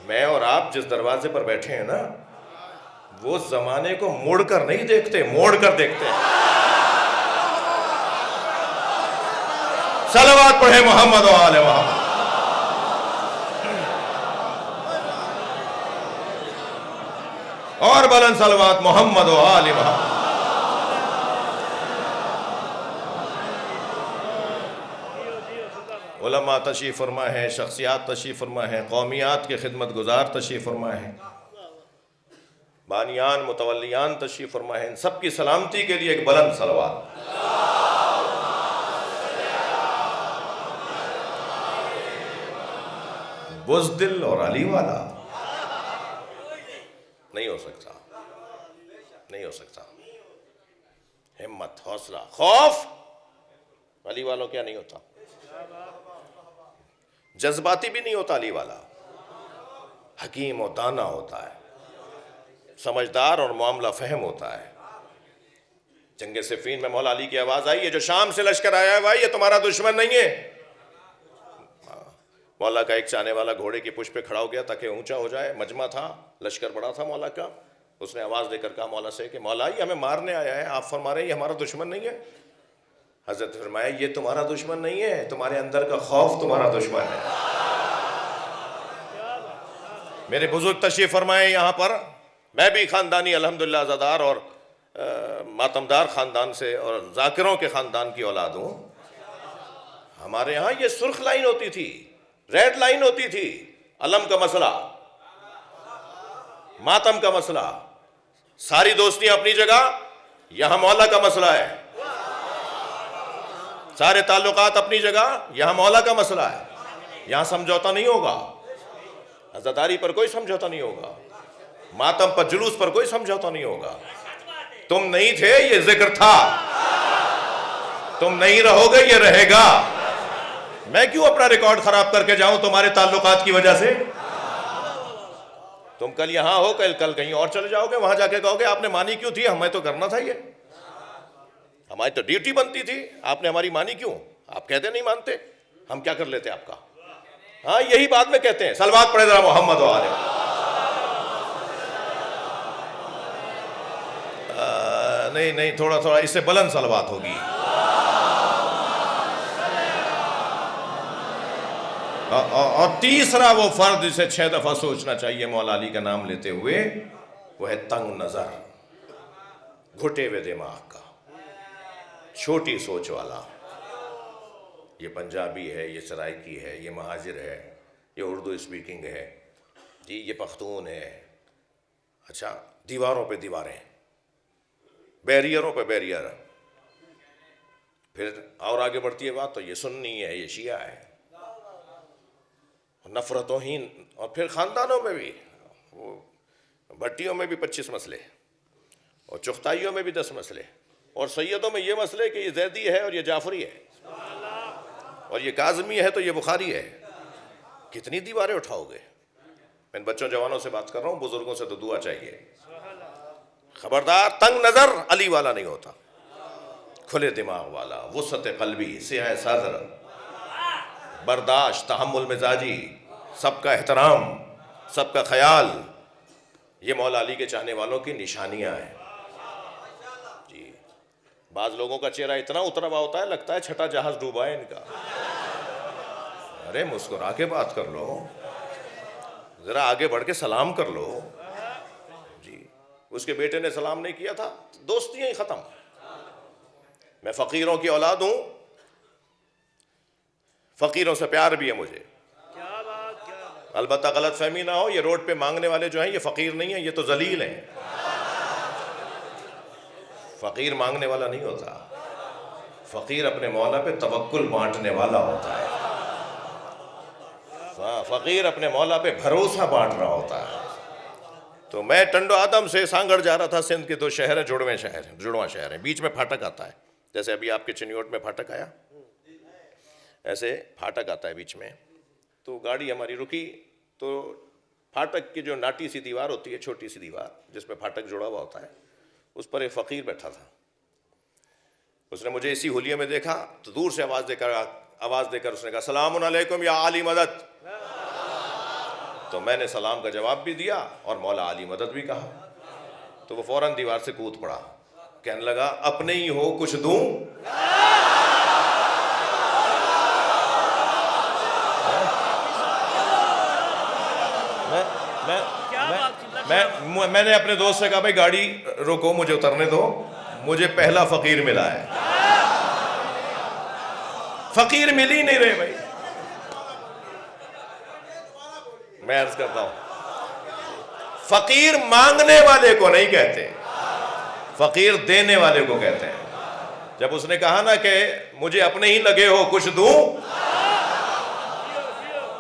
میں اور آپ جس دروازے پر بیٹھے ہیں نا، وہ زمانے کو مڑ کر نہیں دیکھتے، موڑ کر دیکھتے ہیں. صلوات پڑھے محمد و آل محمد. اور بلند صلوات محمد و آل محمد. علماء تشریف فرما ہے، شخصیات تشریف فرما ہے، قومیات کے خدمت گزار تشریف فرما ہے، بانیان متولیان تشریف فرما ہے. ان سب کی سلامتی کے لیے ایک بلند صلوات. بزدل اور علی والا نہیں ہو سکتا، نہیں ہو سکتا. ہمت، حوصلہ، خوف علی والوں کیا نہیں ہوتا. جذباتی بھی نہیں ہوتا علی والا، حکیم و دانا ہوتا ہے، سمجھدار اور معاملہ فہم ہوتا ہے. جنگ صفین میں مولا علی کی آواز آئی ہے، جو شام سے لشکر آیا ہے بھائی یہ تمہارا دشمن نہیں ہے. مولا کا ایک چاہنے والا گھوڑے کی پشت پہ کھڑا ہو گیا تاکہ اونچا ہو جائے. مجمع تھا، لشکر بڑا تھا مولا کا. اس نے آواز دے کر کہا مولا سے کہ مولا یہ ہمیں مارنے آیا ہے، آپ فرما رہے ہیں یہ ہمارا دشمن نہیں ہے. حضرت فرمایا یہ تمہارا دشمن نہیں ہے، تمہارے اندر کا خوف تمہارا دشمن ہے. میرے بزرگ تشریف فرمائے یہاں پر. میں بھی خاندانی الحمدللہ عزادار اور ماتمدار خاندان سے اور ذاکروں کے خاندان کی اولاد ہوں. ہمارے یہاں یہ سرخ لائن ہوتی تھی، ریڈ لائن ہوتی تھی. علم کا مسئلہ، ماتم کا مسئلہ، ساری دوستیاں اپنی جگہ، یہاں مولا کا مسئلہ ہے. سارے تعلقات اپنی جگہ، یہاں مولا کا مسئلہ ہے. یہاں سمجھوتا نہیں ہوگا، عزاداری پر کوئی سمجھوتا نہیں ہوگا، ماتم پر جلوس پر کوئی سمجھوتا نہیں ہوگا. تم نہیں تھے، یہ ذکر تھا. تم نہیں رہو گے، یہ رہے گا. میں کیوں اپنا ریکارڈ خراب کر کے جاؤں تمہارے تعلقات کی وجہ سے؟ تم کل یہاں ہو، کل کہیں اور چلے جاؤ گے، وہاں جا کے کہو گے آپ نے مانی کیوں تھی؟ ہمیں تو کرنا تھا، یہ ہماری تو ڈیوٹی بنتی تھی، آپ نے ہماری مانی کیوں؟ آپ کہتے نہیں مانتے، ہم کیا کر لیتے آپ کا؟ ہاں یہی بات میں کہتے ہیں. صلوات پڑھے ذرا محمد و آلہ. نہیں تھوڑا اس سے بلند صلوات ہوگی. اور تیسرا وہ فرد جسے 6 دفعہ سوچنا چاہیے مولا علی کا نام لیتے ہوئے، وہ ہے تنگ نظر، گھٹے ہوئے دماغ کا، چھوٹی سوچ والا. یہ پنجابی ہے، یہ سرائکی ہے، یہ مہاجر ہے، یہ اردو اسپیکنگ ہے، جی یہ پختون ہے. اچھا، دیواروں پہ دیواریں، بیریئروں پہ بیریئر. پھر اور آگے بڑھتی ہے بات تو یہ سنی ہے، یہ شیعہ ہے. نفرتوں ہی، اور پھر خاندانوں میں بھی، وہ بھٹیوں میں بھی 25 مسئلے، اور چغتائیوں میں بھی 10 مسئلے، اور سیدوں میں یہ مسئلے کہ یہ زیدی ہے اور یہ جعفری ہے، اور یہ کاظمی ہے تو یہ بخاری ہے. کتنی دیواریں اٹھاؤ گے؟ میں ان بچوں جوانوں سے بات کر رہا ہوں، بزرگوں سے تو دعا چاہیے. خبردار، تنگ نظر علی والا نہیں ہوتا، کھلے دماغ والا، وسعت قلبی، سعہ صدر، برداشت، تحمل مزاجی، سب کا احترام، سب کا خیال، یہ مولا علی کے چاہنے والوں کی نشانیاں ہیں. جی بعض لوگوں کا چہرہ اتنا اترا ہوا ہوتا ہے لگتا ہے چھٹا جہاز ڈوبا ہے ان کا. ارے مسکرا کے بات کر لو، ذرا آگے بڑھ کے سلام کر لو. جی اس کے بیٹے نے سلام نہیں کیا تھا، دوستیاں ہی ختم. میں فقیروں کی اولاد ہوں، فقیروں سے پیار بھی ہے مجھے. البتہ غلط فہمی نہ ہو، یہ روڈ پہ مانگنے والے جو ہیں یہ فقیر نہیں ہیں، یہ تو ذلیل ہیں. فقیر مانگنے والا نہیں ہوتا، فقیر اپنے مولا پہ توکل بانٹنے والا ہوتا ہے. فقیر اپنے مولا پہ بھروسہ بانٹ رہا ہوتا ہے. تو میں ٹنڈو آدم سے سانگڑ جا رہا تھا، سندھ کے 2 شہر ہیں، جڑواں شہر ہیں، بیچ میں پھاٹک آتا ہے. جیسے ابھی آپ کے چنیوٹ میں پھاٹک آیا، ایسے پھاٹک آتا ہے بیچ میں. تو گاڑی ہماری رکی، تو پھاٹک کی جو ناٹی سی دیوار ہوتی ہے، چھوٹی سی دیوار جس میں پھاٹک جڑا ہوا ہوتا ہے، اس پر ایک فقیر بیٹھا تھا. اس نے مجھے اسی حلیے میں دیکھا تو دور سے آواز دے کر اس نے کہا السلام علیکم یا علی مدد. تو میں نے سلام کا جواب بھی دیا اور مولا علی مدد بھی کہا. تو وہ فوراً دیوار سے کود پڑا، کہنے لگا اپنے ہی ہو کچھ دوں. میں نے اپنے دوست سے کہا بھائی گاڑی روکو، مجھے اترنے دو، مجھے پہلا فقیر ملا ہے. فقیر مل ہی نہیں رہے بھائی. میں عرض کرتا ہوں، فقیر مانگنے والے کو نہیں کہتے، فقیر دینے والے کو کہتے ہیں. جب اس نے کہا نا کہ مجھے اپنے ہی لگے ہو کچھ دوں،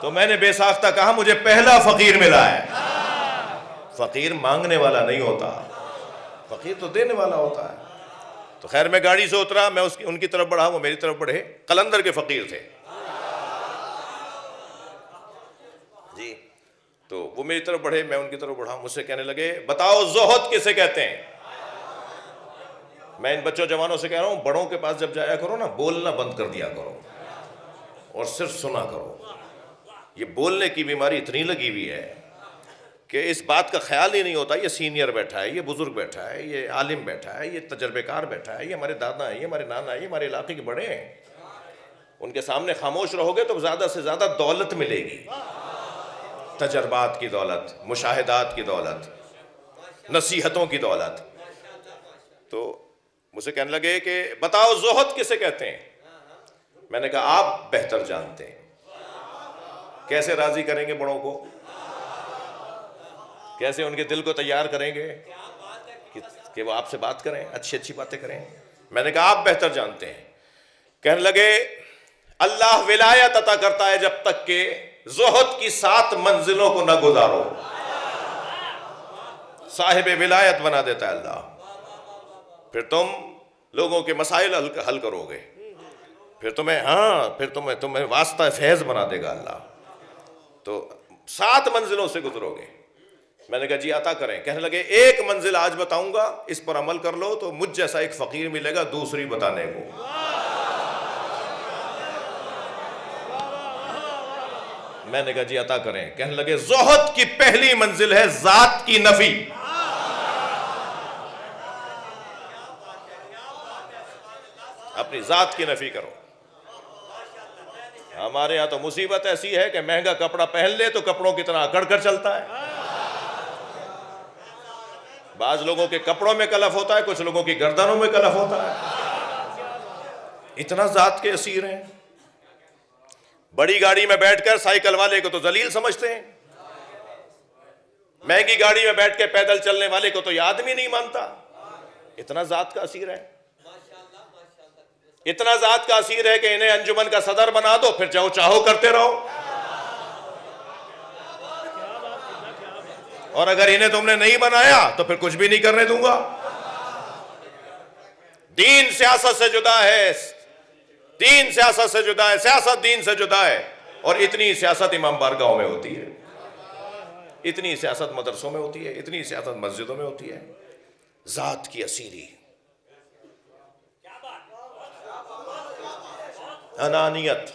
تو میں نے بے ساختہ کہا مجھے پہلا فقیر ملا ہے. فقیر مانگنے والا نہیں ہوتا، فقیر تو دینے والا ہوتا ہے. تو خیر میں گاڑی سے اترا، میں ان کی طرف بڑھا، وہ میری طرف بڑھے. قلندر کے فقیر تھے جی. تو وہ میری طرف بڑھے، میں ان کی طرف بڑھا. مجھ سے کہنے لگے بتاؤ زہد کسے کہتے ہیں؟ میں ان بچوں جوانوں سے کہہ رہا ہوں، بڑوں کے پاس جب جایا کرو نا، بولنا بند کر دیا کرو اور صرف سنا کرو. یہ بولنے کی بیماری اتنی لگی ہوئی ہے کہ اس بات کا خیال ہی نہیں ہوتا یہ سینئر بیٹھا ہے، یہ بزرگ بیٹھا ہے، یہ عالم بیٹھا ہے، یہ تجربے کار بیٹھا ہے، یہ ہمارے دادا ہیں، یہ ہمارے نانا ہیں، یہ ہمارے علاقے کے بڑے ہیں. ان کے سامنے خاموش رہو گے تو زیادہ سے زیادہ دولت ملے گی. تجربات کی دولت، مشاہدات کی دولت، نصیحتوں کی دولت. تو مجھ سے کہنے لگے کہ بتاؤ زہد کسے کہتے ہیں؟ میں نے کہا آپ بہتر جانتے ہیں. کیسے راضی کریں گے بڑوں کو؟ کیسے ان کے دل کو تیار کریں گے کہ وہ آپ سے بات کریں، اچھی اچھی باتیں کریں؟ میں نے کہا آپ بہتر جانتے ہیں. کہنے لگے اللہ ولایت عطا کرتا ہے جب تک کہ زہد کی 7 منزلوں کو نہ گزارو. صاحب ولایت بنا دیتا ہے اللہ. پھر تم لوگوں کے مسائل حل کرو گے، پھر تمہیں واسطہ فیض بنا دے گا اللہ. تو 7 منزلوں سے گزرو گے. میں نے کہا جی عطا کریں. کہنے لگے ایک منزل آج بتاؤں گا، اس پر عمل کر لو تو مجھ جیسا ایک فقیر ملے گا دوسری بتانے کو. میں نے کہا جی عطا کریں. کہنے لگے زہد کی پہلی منزل ہے ذات کی نفی. اپنی ذات کی نفی کرو. ہمارے ہاں تو مصیبت ایسی ہے کہ مہنگا کپڑا پہن لے تو کپڑوں کی طرح اکڑ کر چلتا ہے. بعض لوگوں کے کپڑوں میں کلف ہوتا ہے، کچھ لوگوں کی گردنوں میں کلف ہوتا ہے. اتنا ذات کے اسیر ہیں. بڑی گاڑی میں بیٹھ کر سائیکل والے کو تو ذلیل سمجھتے ہیں، مہنگی گاڑی میں بیٹھ کے پیدل چلنے والے کو تو یہ آدمی نہیں مانتا. اتنا ذات کا اسیر ہے. اتنا ذات کا اسیر ہے کہ انہیں انجمن کا صدر بنا دو، پھر جو چاہو کرتے رہو. اور اگر انہیں تم نے نہیں بنایا تو پھر کچھ بھی نہیں کرنے دوں گا. دین سیاست سے جدا ہے، دین سیاست سے جدا ہے، سیاست دین سے جدا ہے. اور اتنی سیاست امام بارگاہوں میں ہوتی ہے، اتنی سیاست مدرسوں میں ہوتی ہے، اتنی سیاست مسجدوں میں ہوتی ہے. ذات کی اسیری، انانیت،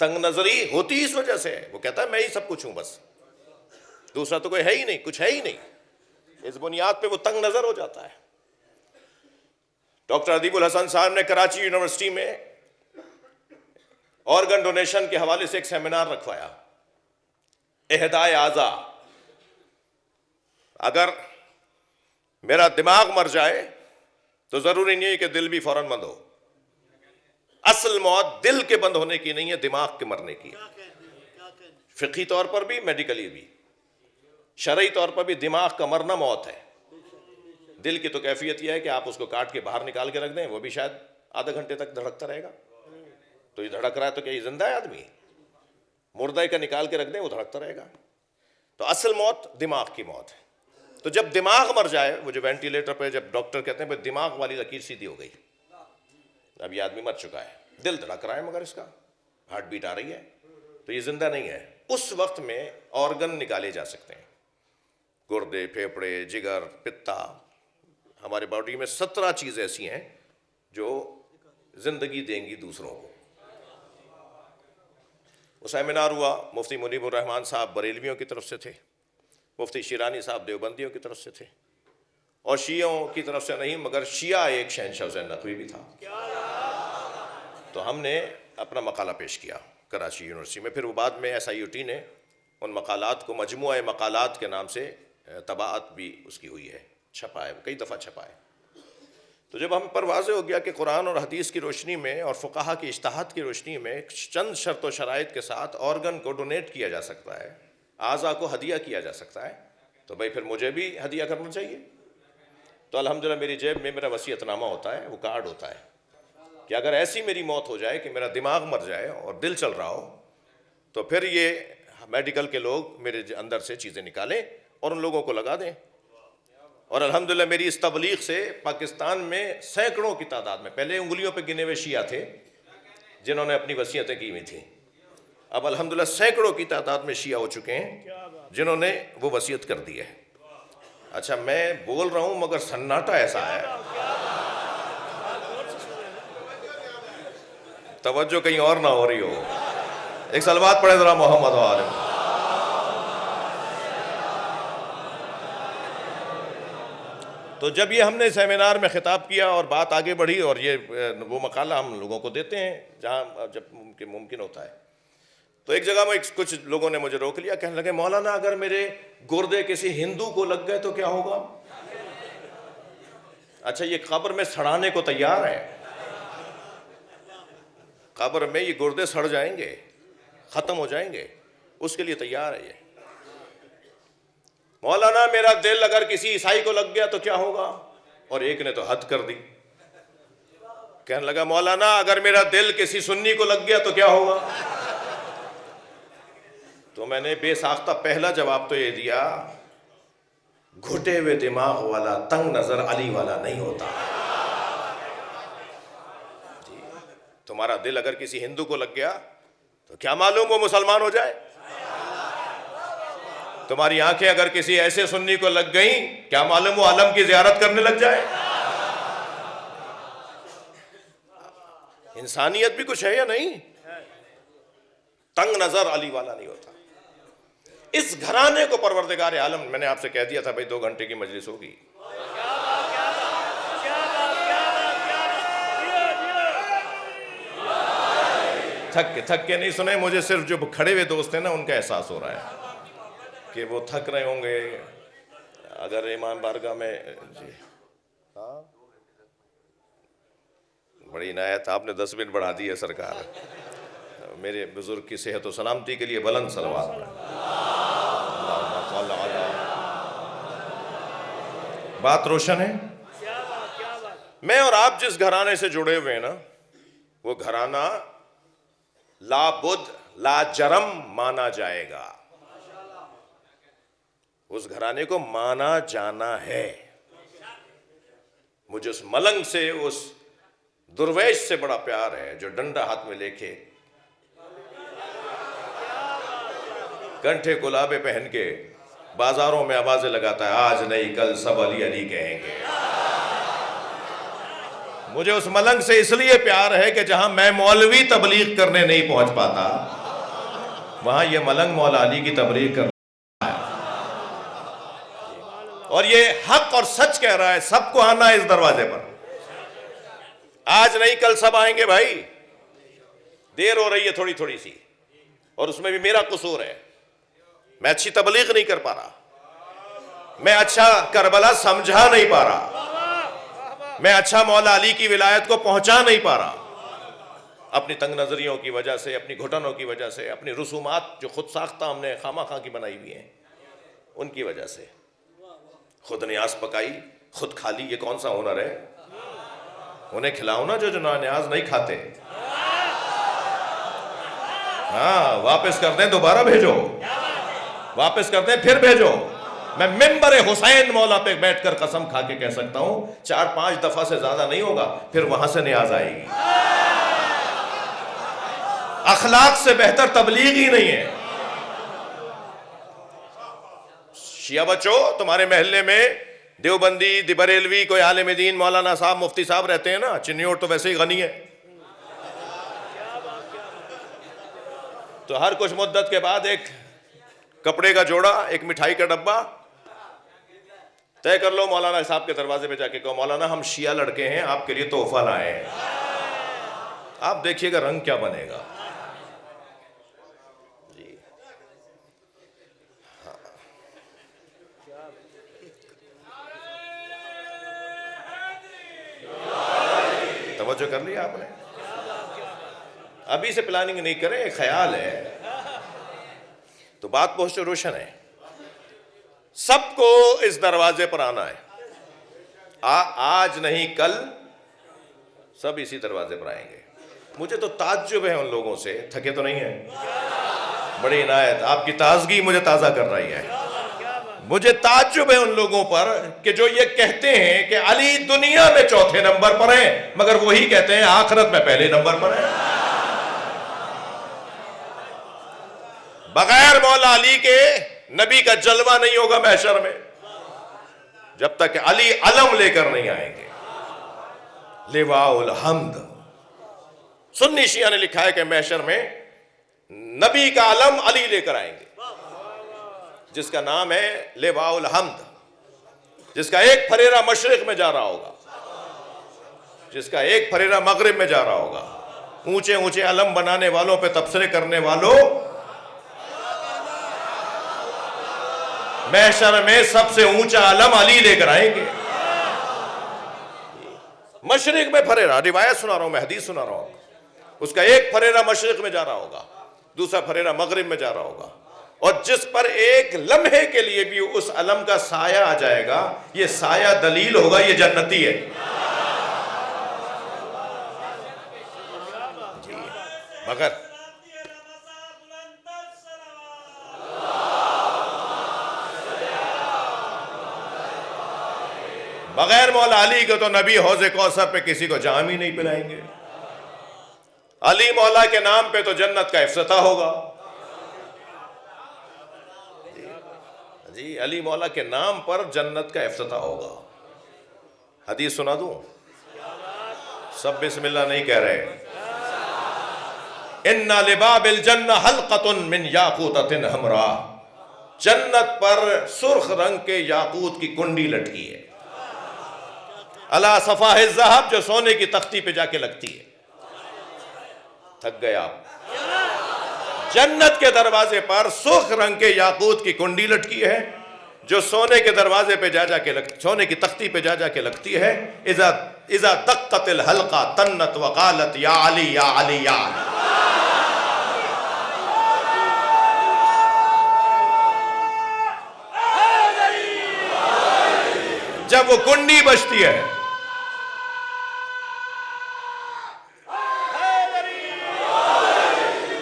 تنگ نظری ہوتی اس وجہ سے. وہ کہتا ہے میں ہی سب کچھ ہوں، بس دوسرا تو کوئی ہے ہی نہیں، کچھ ہے ہی نہیں. اس بنیاد پہ وہ تنگ نظر ہو جاتا ہے. ڈاکٹر ادیب الحسن صاحب نے کراچی یونیورسٹی میں آرگن ڈونیشن کے حوالے سے ایک سیمینار رکھوایا، اہدائے اعضاء. اگر میرا دماغ مر جائے تو ضروری نہیں ہے کہ دل بھی فوراً بند ہو. اصل موت دل کے بند ہونے کی نہیں ہے، دماغ کے مرنے کی. فقہی طور پر بھی، میڈیکلی بھی، شرعی طور پر بھی دماغ کا مرنا موت ہے. دل کی تو کیفیت یہ ہے کہ آپ اس کو کاٹ کے باہر نکال کے رکھ دیں، وہ بھی شاید آدھا گھنٹے تک دھڑکتا رہے گا. تو یہ دھڑک رہا ہے تو کیا یہ زندہ ہے آدمی؟ مردہ کا نکال کے رکھ دیں، وہ دھڑکتا رہے گا. تو اصل موت دماغ کی موت ہے. تو جب دماغ مر جائے، وہ جو وینٹیلیٹر پہ جب ڈاکٹر کہتے ہیں دماغ والی لکیر سیدھی ہو گئی، اب یہ آدمی مر چکا ہے، دل دھڑک رہا ہے مگر اس کا ہارٹ بیٹ آ رہی ہے، تو یہ زندہ نہیں ہے. اس وقت میں آرگن نکالے جا سکتے ہیں، گردے، پھیپھڑے، جگر، پتا. ہمارے باڈی میں 17 چیزیں ایسی ہیں جو زندگی دیں گی دوسروں کو. وہ سیمینار ہوا، مفتی منیب الرحمان صاحب بریلویوں کی طرف سے تھے، مفتی شیرانی صاحب دیوبندیوں کی طرف سے تھے، اور شیعوں کی طرف سے نہیں مگر شیعہ ایک شہنشاہ حسین نقوی بھی تھا. تو ہم نے اپنا مقالہ پیش کیا کراچی یونیورسٹی میں. پھر وہ بعد میں SIUT نے ان مقالات کو مجموعہ مقالات کے نام سے طباعت بھی اس کی ہوئی ہے، چھپا ہے، کئی دفعہ چھپا ہے. تو جب ہم پر واضح ہو گیا کہ قرآن اور حدیث کی روشنی میں اور فقہا کی اجتہاد کی روشنی میں چند شرط و شرائط کے ساتھ آرگن کو ڈونیٹ کیا جا سکتا ہے، اعضاء کو ہدیہ کیا جا سکتا ہے، تو بھائی پھر مجھے بھی ہدیہ کرنا چاہیے. تو الحمدللہ میری جیب میں میرا وصیت نامہ ہوتا ہے، وہ کارڈ ہوتا ہے کہ اگر ایسی میری موت ہو جائے کہ میرا دماغ مر جائے اور دل چل رہا ہو تو پھر یہ میڈیکل کے لوگ میرے اندر سے چیزیں نکالیں اور ان لوگوں کو لگا دیں. اور الحمدللہ میری اس تبلیغ سے پاکستان میں سینکڑوں کی تعداد میں، پہلے انگلیوں پہ گنے ہوئے شیعہ تھے جنہوں نے اپنی وصیتیں کی ہوئی تھیں، اب الحمدللہ سینکڑوں کی تعداد میں شیعہ ہو چکے ہیں جنہوں نے وہ وصیت کر دی ہے. اچھا میں بول رہا ہوں مگر سناٹا ایسا ہے، توجہ کہیں اور نہ ہو رہی ہو. ایک صلوات پڑھیں ذرا محمد و آل محمد. تو جب یہ ہم نے سیمینار میں خطاب کیا اور بات آگے بڑھی، اور یہ وہ مقالہ ہم لوگوں کو دیتے ہیں جہاں جب ممکن ہوتا ہے، تو ایک جگہ میں کچھ لوگوں نے مجھے روک لیا، کہنے لگے مولانا اگر میرے گردے کسی ہندو کو لگ گئے تو کیا ہوگا؟ اچھا یہ قبر میں سڑانے کو تیار ہے، قبر میں یہ گردے سڑ جائیں گے، ختم ہو جائیں گے، اس کے لیے تیار ہے یہ۔ مولانا میرا دل اگر کسی عیسائی کو لگ گیا تو کیا ہوگا؟ اور ایک نے تو حد کر دی، کہنے لگا مولانا اگر میرا دل کسی سنی کو لگ گیا تو کیا ہوگا؟ تو میں نے بے ساختہ پہلا جواب تو یہ دیا، گھٹے ہوئے دماغ والا تنگ نظر علی والا نہیں ہوتا۔ جی تمہارا دل اگر کسی ہندو کو لگ گیا تو کیا معلوم وہ مسلمان ہو جائے؟ تمہاری آنکھیں اگر کسی ایسے سنی کو لگ گئیں کیا معلوم وہ علم کی زیارت کرنے لگ جائے؟ انسانیت بھی کچھ ہے یا نہیں؟ تنگ نظر علی والا نہیں ہوتا۔ اس گھرانے کو پروردگار عالم، میں نے آپ سے کہہ دیا تھا بھائی 2 گھنٹے کی مجلس ہوگی، تھک کے نہیں سنے، مجھے صرف جو کھڑے ہوئے دوست ہیں نا ان کا احساس ہو رہا ہے کہ وہ تھک رہے ہوں گے۔ اگر امام بارگاہ میں جی ہاں بڑی عنایت، آپ نے 10 منٹ بڑھا دی ہے سرکار۔ میرے بزرگ کی صحت و سلامتی کے لیے بلند صلوات۔ بات روشن ہے؟ میں اور آپ جس گھرانے سے جڑے ہوئے ہیں نا، وہ گھرانہ لا بد لا جرم مانا جائے گا، اس گھرانے کو مانا جانا ہے۔ مجھے اس ملنگ سے، اس درویش سے بڑا پیار ہے جو ڈنڈا ہاتھ میں لے کے، کنٹھے گلابے پہن کے بازاروں میں آوازیں لگاتا ہے، آج نہیں کل سب علی علی کہیں گے۔ مجھے اس ملنگ سے اس لیے پیار ہے کہ جہاں میں مولوی تبلیغ کرنے نہیں پہنچ پاتا، وہاں یہ ملنگ مولا علی کی تبلیغ کر رہا ہے، اور یہ حق اور سچ کہہ رہا ہے۔ سب کو آنا ہے اس دروازے پر، آج نہیں کل سب آئیں گے بھائی۔ دیر ہو رہی ہے تھوڑی تھوڑی سی، اور اس میں بھی میرا قصور ہے، میں اچھی تبلیغ نہیں کر پا رہا، میں اچھا کربلا سمجھا نہیں پا رہا، میں اچھا مولا علی کی ولایت کو پہنچا نہیں پا رہا، اپنی تنگ نظریوں کی وجہ سے، اپنی گھٹنوں کی وجہ سے، اپنی رسومات جو خود ساختہ ہم نے خامہ خواہ کی بنائی ہوئی ہیں ان کی وجہ سے۔ خود نیاز پکائی خود کھا لی، یہ کون سا ہنر ہے؟ انہیں کھلاؤ نا جو نیاز نہیں کھاتے، ہاں واپس کر دیں، دوبارہ بھیجو، واپس کر دیں پھر بھیجو۔ میں ممبر حسین مولا پہ بیٹھ کر قسم کھا کے کہہ سکتا ہوں 4-5 دفعہ سے زیادہ نہیں ہوگا، پھر وہاں سے نیاز آئے گی۔ اخلاق سے بہتر تبلیغ ہی نہیں ہے۔ شیعہ بچوں، تمہارے محلے میں دیوبندی، بریلوی، کوئی عالم دین، مولانا صاحب، مفتی صاحب رہتے ہیں نا، چنیوٹ تو ویسے ہی غنی ہے، تو ہر کچھ مدت کے بعد ایک کپڑے کا جوڑا، ایک مٹھائی کا ڈبہ طے کر لو، مولانا صاحب کے دروازے پہ جا کے کہو مولانا ہم شیعہ لڑکے ہیں، آپ کے لیے تحفہ لائے ہیں، آپ دیکھیے گا رنگ کیا بنے گا۔ جی توجہ کر لیا آپ نے؟ ابھی سے پلاننگ نہیں کریں، خیال ہے تو بات بہت روشن ہے۔ سب کو اس دروازے پر آنا ہے، آج نہیں کل سب اسی دروازے پر آئیں گے۔ مجھے تو تعجب ہے ان لوگوں سے، تھکے تو نہیں ہیں؟ بڑی عنایت، آپ کی تازگی مجھے تازہ کر رہی ہے۔ مجھے تعجب ہے ان لوگوں پر کہ جو یہ کہتے ہیں کہ علی دنیا میں چوتھے نمبر پر ہیں، مگر وہی کہتے ہیں آخرت میں پہلے نمبر پر ہیں۔ بغیر مولا علی کے نبی کا جلوہ نہیں ہوگا محشر میں، جب تک علی علم لے کر نہیں آئیں گے۔ لواء الحمد، سنی شیعہ نے لکھا ہے کہ محشر میں نبی کا علم علی لے کر آئیں گے، جس کا نام ہے لواء الحمد، جس کا ایک پھریرا مشرق میں جا رہا ہوگا، جس کا ایک پھریرا مغرب میں جا رہا ہوگا۔ اونچے اونچے علم بنانے والوں پہ تبصرے کرنے والوں، محشر میں سب سے اونچا علم علی لے کر آئیں گے. مشرق میں پھریرا، روایت سنا رہا ہوں میں، حدیث سنا رہا ہوں. اس کا ایک پھریرا مشرق میں جا رہا ہوگا، دوسرا پھریرا مغرب میں جا رہا ہوگا، اور جس پر ایک لمحے کے لیے بھی اس علم کا سایہ آ جائے گا، یہ سایہ دلیل ہوگا یہ جنتی ہے. مگر بغیر مولا علی کے تو نبی حوض کوثر پہ کسی کو جام ہی نہیں پلائیں گے. علی مولا کے نام پہ تو جنت کا افتتاح ہوگا. جی علی مولا کے نام پر جنت کا افتتاح ہوگا. حدیث سنا دوں؟ سب بسم اللہ نہیں کہہ رہے. اِنَّ لِبَابِ الْجَنَّةِ حَلْقَةٌ مِّن یاقوتۃ حمراء، جنت پر سرخ رنگ کے یاقوت کی کنڈی لٹکی ہے. علی صفاح الذہب، جو سونے کی تختی پہ جا کے لگتی ہے. تھک گئے آپ؟ جنت کے دروازے پر سرخ رنگ کے یاقوت کی کنڈی لٹکی ہے، جو سونے کے دروازے پہ سونے کی تختی پہ جا کے لگتی ہے. اذا دقت الحلقہ تنت وقالت یا علی یا علی یا علی. جب وہ کنڈی بجتی ہے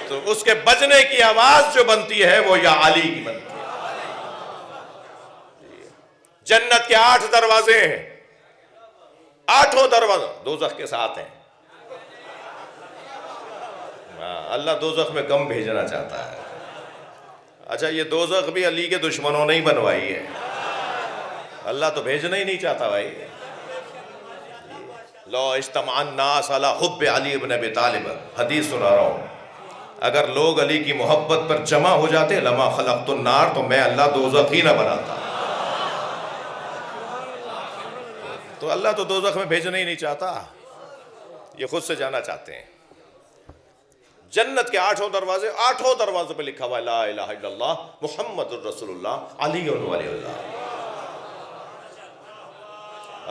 تو اس کے بجنے کی آواز جو بنتی ہے وہ یا علی کی بنتی ہے. جنت کے 8 دروازے ہیں، 8 دروازے دوزخ کے ساتھ ہیں. اللہ دوزخ میں کم بھیجنا چاہتا ہے. اچھا یہ دوزخ بھی علی کے دشمنوں نے ہی بنوائی ہے، اللہ تو بھیجنا ہی نہیں چاہتا بھائی. لو اجتمع الناس علی حب علی ابن ابی طالب، حدیث سنا رہا ہوں، اگر لوگ علی کی محبت پر جمع ہو جاتے لما خلقت النار، تو میں اللہ دوزخ ہی نہ بناتا. تو اللہ تو دوزخ میں بھیجنا ہی نہیں چاہتا، یہ خود سے جانا چاہتے ہیں. جنت کے 8 دروازے، 8 دروازوں پہ لکھا ہوا لا الہ الا اللہ محمد الرسول اللہ علی ولی اللہ.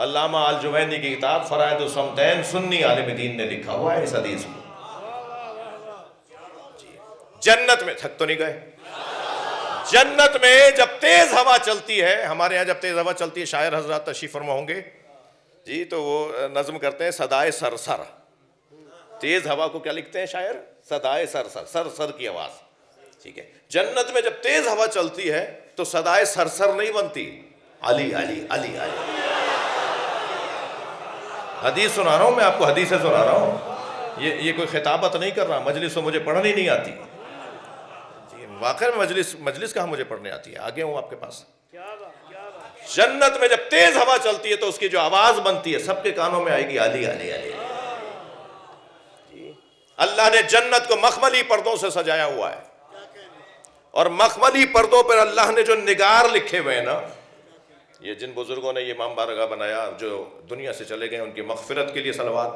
علامہ الجوینی کی کتاب فرائض الصمتین، سنی عالم دین نے لکھا ہوا ہے اس حدیث کو. جنت میں تھک تو نہیں گئے؟ جنت میں جب تیز ہوا چلتی ہے، ہمارے یہاں جب تیز ہوا چلتی ہے، شاعر حضرات تشریف فرما ہوں گے جی، تو وہ نظم کرتے ہیں صدائے سرسر. تیز ہوا کو کیا لکھتے ہیں شاعر؟ صدائے سرسر، سر کی آواز. ٹھیک ہے، جنت میں جب تیز ہوا چلتی ہے تو صدائے سرسر نہیں بنتی، علی علی علی علی. حدیث سنا رہا ہوں میں آپ کو، حدیثیں سنا رہا ہوں. یہ کوئی خطابت نہیں کر رہا. مجلس تو مجھے پڑھنی نہیں آتی جی، واقعی مجلس کہاں مجھے پڑھنے آتی ہے، آگے ہوں آپ کے پاس. جنت میں جب تیز ہوا چلتی ہے تو اس کی جو آواز بنتی ہے سب کے کانوں میں آئے گی علی علی علی. اللہ نے جنت کو مخملی پردوں سے سجایا ہوا ہے، اور مخملی پردوں پر اللہ نے جو نگار لکھے ہوئے ہیں نا، یہ جن بزرگوں نے یہ امام بارگاہ بنایا جو دنیا سے چلے گئے، ان کی مغفرت کے لیے صلوات.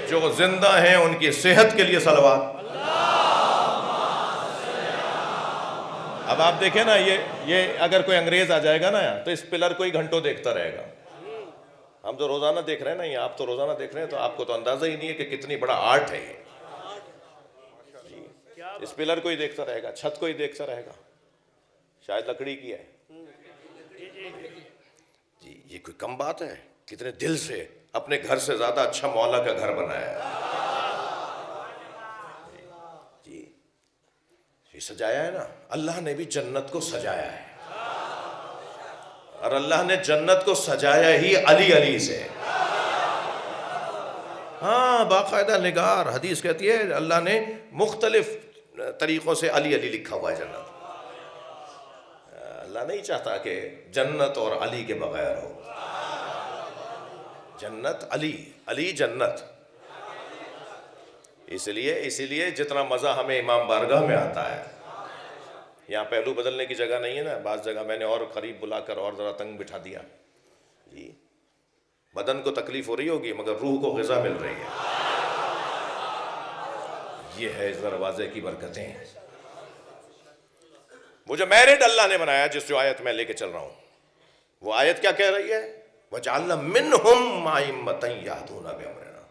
جو زندہ ہیں ان کی صحت کے لیے صلوات. اب آپ دیکھیں نا، یہ اگر کوئی انگریز آ جائے گا نا تو اس پلر کو ہی گھنٹوں دیکھتا رہے گا. ہم تو روزانہ دیکھ رہے ہیں نا، یہ آپ تو روزانہ دیکھ رہے ہیں، تو آپ کو تو اندازہ ہی نہیں ہے کہ کتنی بڑا آرٹ ہے یہ. اس پلر کو ہی دیکھتا رہے گا، چھت کو ہی دیکھتا رہے گا، شاید لکڑی کی ہے جی. یہ کوئی کم بات ہے؟ کتنے دل سے اپنے گھر سے زیادہ اچھا مولا کا گھر بنایا ہے جی. یہ سجایا ہے نا، اللہ نے بھی جنت کو سجایا ہے، اور اللہ نے جنت کو سجایا ہی علی علی سے. ہاں باقاعدہ نگار. حدیث کہتی ہے اللہ نے مختلف طریقوں سے علی علی لکھا ہوا ہے جنت. اللہ نہیں چاہتا کہ جنت اور علی کے بغیر ہو. جنت علی، علی جنت. اس لیے جتنا مزہ ہمیں امام بارگاہ میں آتا ہے، یہاں پہلو بدلنے کی جگہ نہیں ہے نا. بعض جگہ میں نے اور قریب بلا کر اور ذرا تنگ بٹھا دیا جی. بدن کو تکلیف ہو رہی ہوگی مگر روح کو غذا مل رہی ہے. یہ ہے اس دروازے کی برکتیں. وہ جو میرڈ اللہ نے بنایا، جس جو آیت میں لے کے چل رہا ہوں، وہ آیت کیا کہہ رہی ہے؟ وَجَعَلْنَا مِنْهُمْ أَئِمَّةً يَهْدُونَ بِأَمْرِنَا.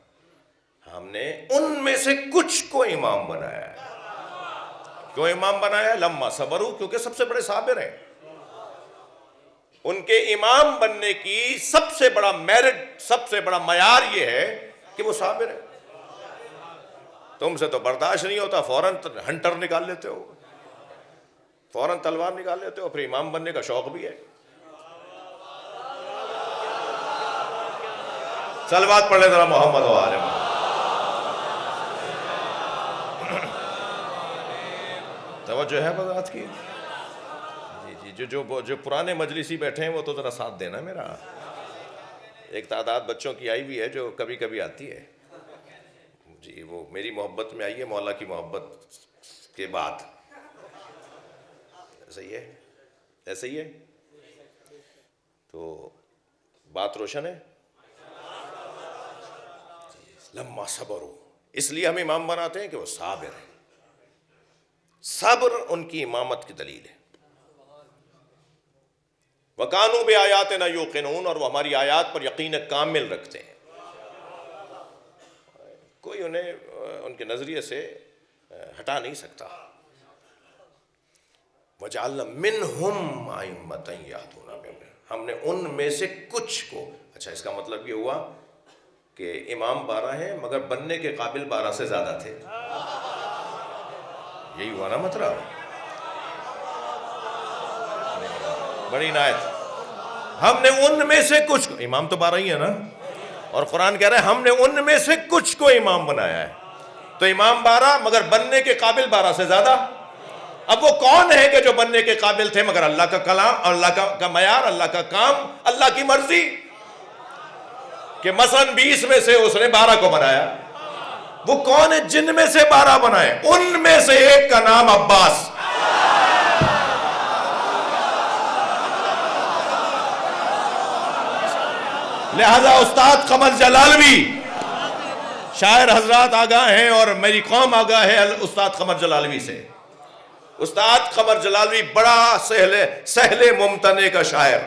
ہم نے ان میں سے کچھ کو امام بنایا ہے. کیوں امام بنایا ہے؟ لما صبروا، کیونکہ سب سے بڑے صابر ہیں. ان کے امام بننے کی سب سے بڑا میرٹ، سب سے بڑا معیار یہ ہے کہ وہ صابر ہے. تم سے تو برداشت نہیں ہوتا، فوراً ہنٹر نکال لیتے ہو، فوراً تلوار نکال لیتے ہو، پھر امام بننے کا شوق بھی ہے. صلوات پڑھ لیں ذرا محمد و آل محمد. توجہ ہے بات کی؟ جی جو پرانے مجلسی بیٹھے ہیں وہ تو ذرا ساتھ دینا میرا. ایک تعداد بچوں کی آئی بھی ہے جو کبھی کبھی آتی ہے. جی وہ میری محبت میں آئی ہے، مولا کی محبت کے بعد. صحیح ہے؟ ایسے ہی ہے تو بات روشن ہے. لما صبروا، اس لیے ہم امام بناتے ہیں کہ وہ صابر ہیں. صبر ان کی امامت کی دلیل ہے. وَكَانُوا بِآيَاتِنَا يُوقِنُونَ، اور وہ ہماری آیات پر یقین کامل رکھتے ہیں. کوئی انہیں ان کے نظریے سے ہٹا نہیں سکتا. وَجَعَلْنَا مِنْهُمْ أَئِمَّةً يَهْدُونَ بِأَمْرِنَا، ہم نے ان میں سے کچھ کو. اچھا، اس کا مطلب یہ ہوا کہ امام 12 ہیں مگر بننے کے قابل 12 سے زیادہ تھے. یہی ہوا نا مطلب. بڑی عنایت. ہم نے ان میں سے کچھ کو، امام تو 12 ہی ہے نا، اور قرآن کہہ رہا ہے ہم نے ان میں سے کچھ کو امام بنایا ہے. تو امام 12 مگر بننے کے قابل 12 سے زیادہ. اب وہ کون ہے کہ جو بننے کے قابل تھے مگر اللہ کا کلام، اللہ کا معیار، اللہ کا کام، اللہ کی مرضی، کہ مثلا 20 میں سے اس نے 12 کو بنایا. وہ کون ہے جن میں سے 12 بنائے؟ ان میں سے ایک کا نام عباس. لہذا استاد قمر جلالوی، شاعر حضرات آگاہ ہیں اور میری قوم آگاہ ہے استاد قمر جلالوی سے. استاد قمر جلالوی بڑا سہل ممتنع کا شاعر.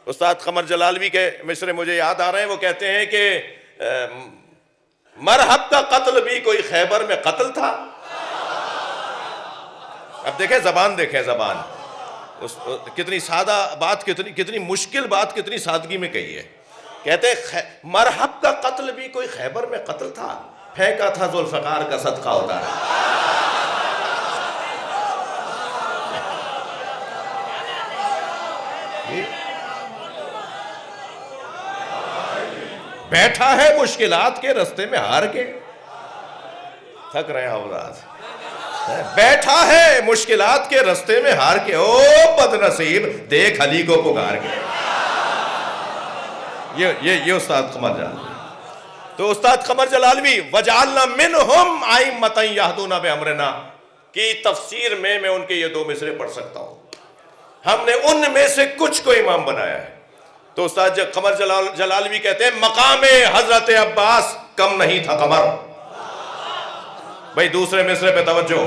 استاد قمر جلالوی کے مصرے مجھے یاد آ رہے ہیں. وہ کہتے ہیں کہ مرحب کا قتل بھی کوئی خیبر میں قتل تھا. اب دیکھیں زبان، دیکھیں زبان، کتنی سادہ بات، کتنی مشکل بات کتنی سادگی میں کہی ہے. کہتے ہیں مرحب کا قتل بھی کوئی خیبر میں قتل تھا، پھینکا تھا ذوالفقار کا صدقہ ہوتا ہے. بیٹھا ہے مشکلات کے رستے میں ہار کے. تھک رہے ہیں حضرات. بیٹھا ہے مشکلات کے رستے میں ہار کے، او بد نصیب دیکھ علی کو پکار کے. یہ استاد قمر جلالوی. تو استاد قمر جلالوی وَجَعَلْنَا مِنْهُمْ أَئِمَّةً يَهْدُونَ بِأَمْرِنَا کی تفسیر میں ان کے یہ 2 مصرے پڑھ سکتا ہوں. ہم نے ان میں سے کچھ کو امام بنایا ہے. تو استاد قمر جلالوی کہتے ہیں مقام حضرت عباس کم نہیں تھا قمر. بھئی دوسرے مصرے پہ توجہ.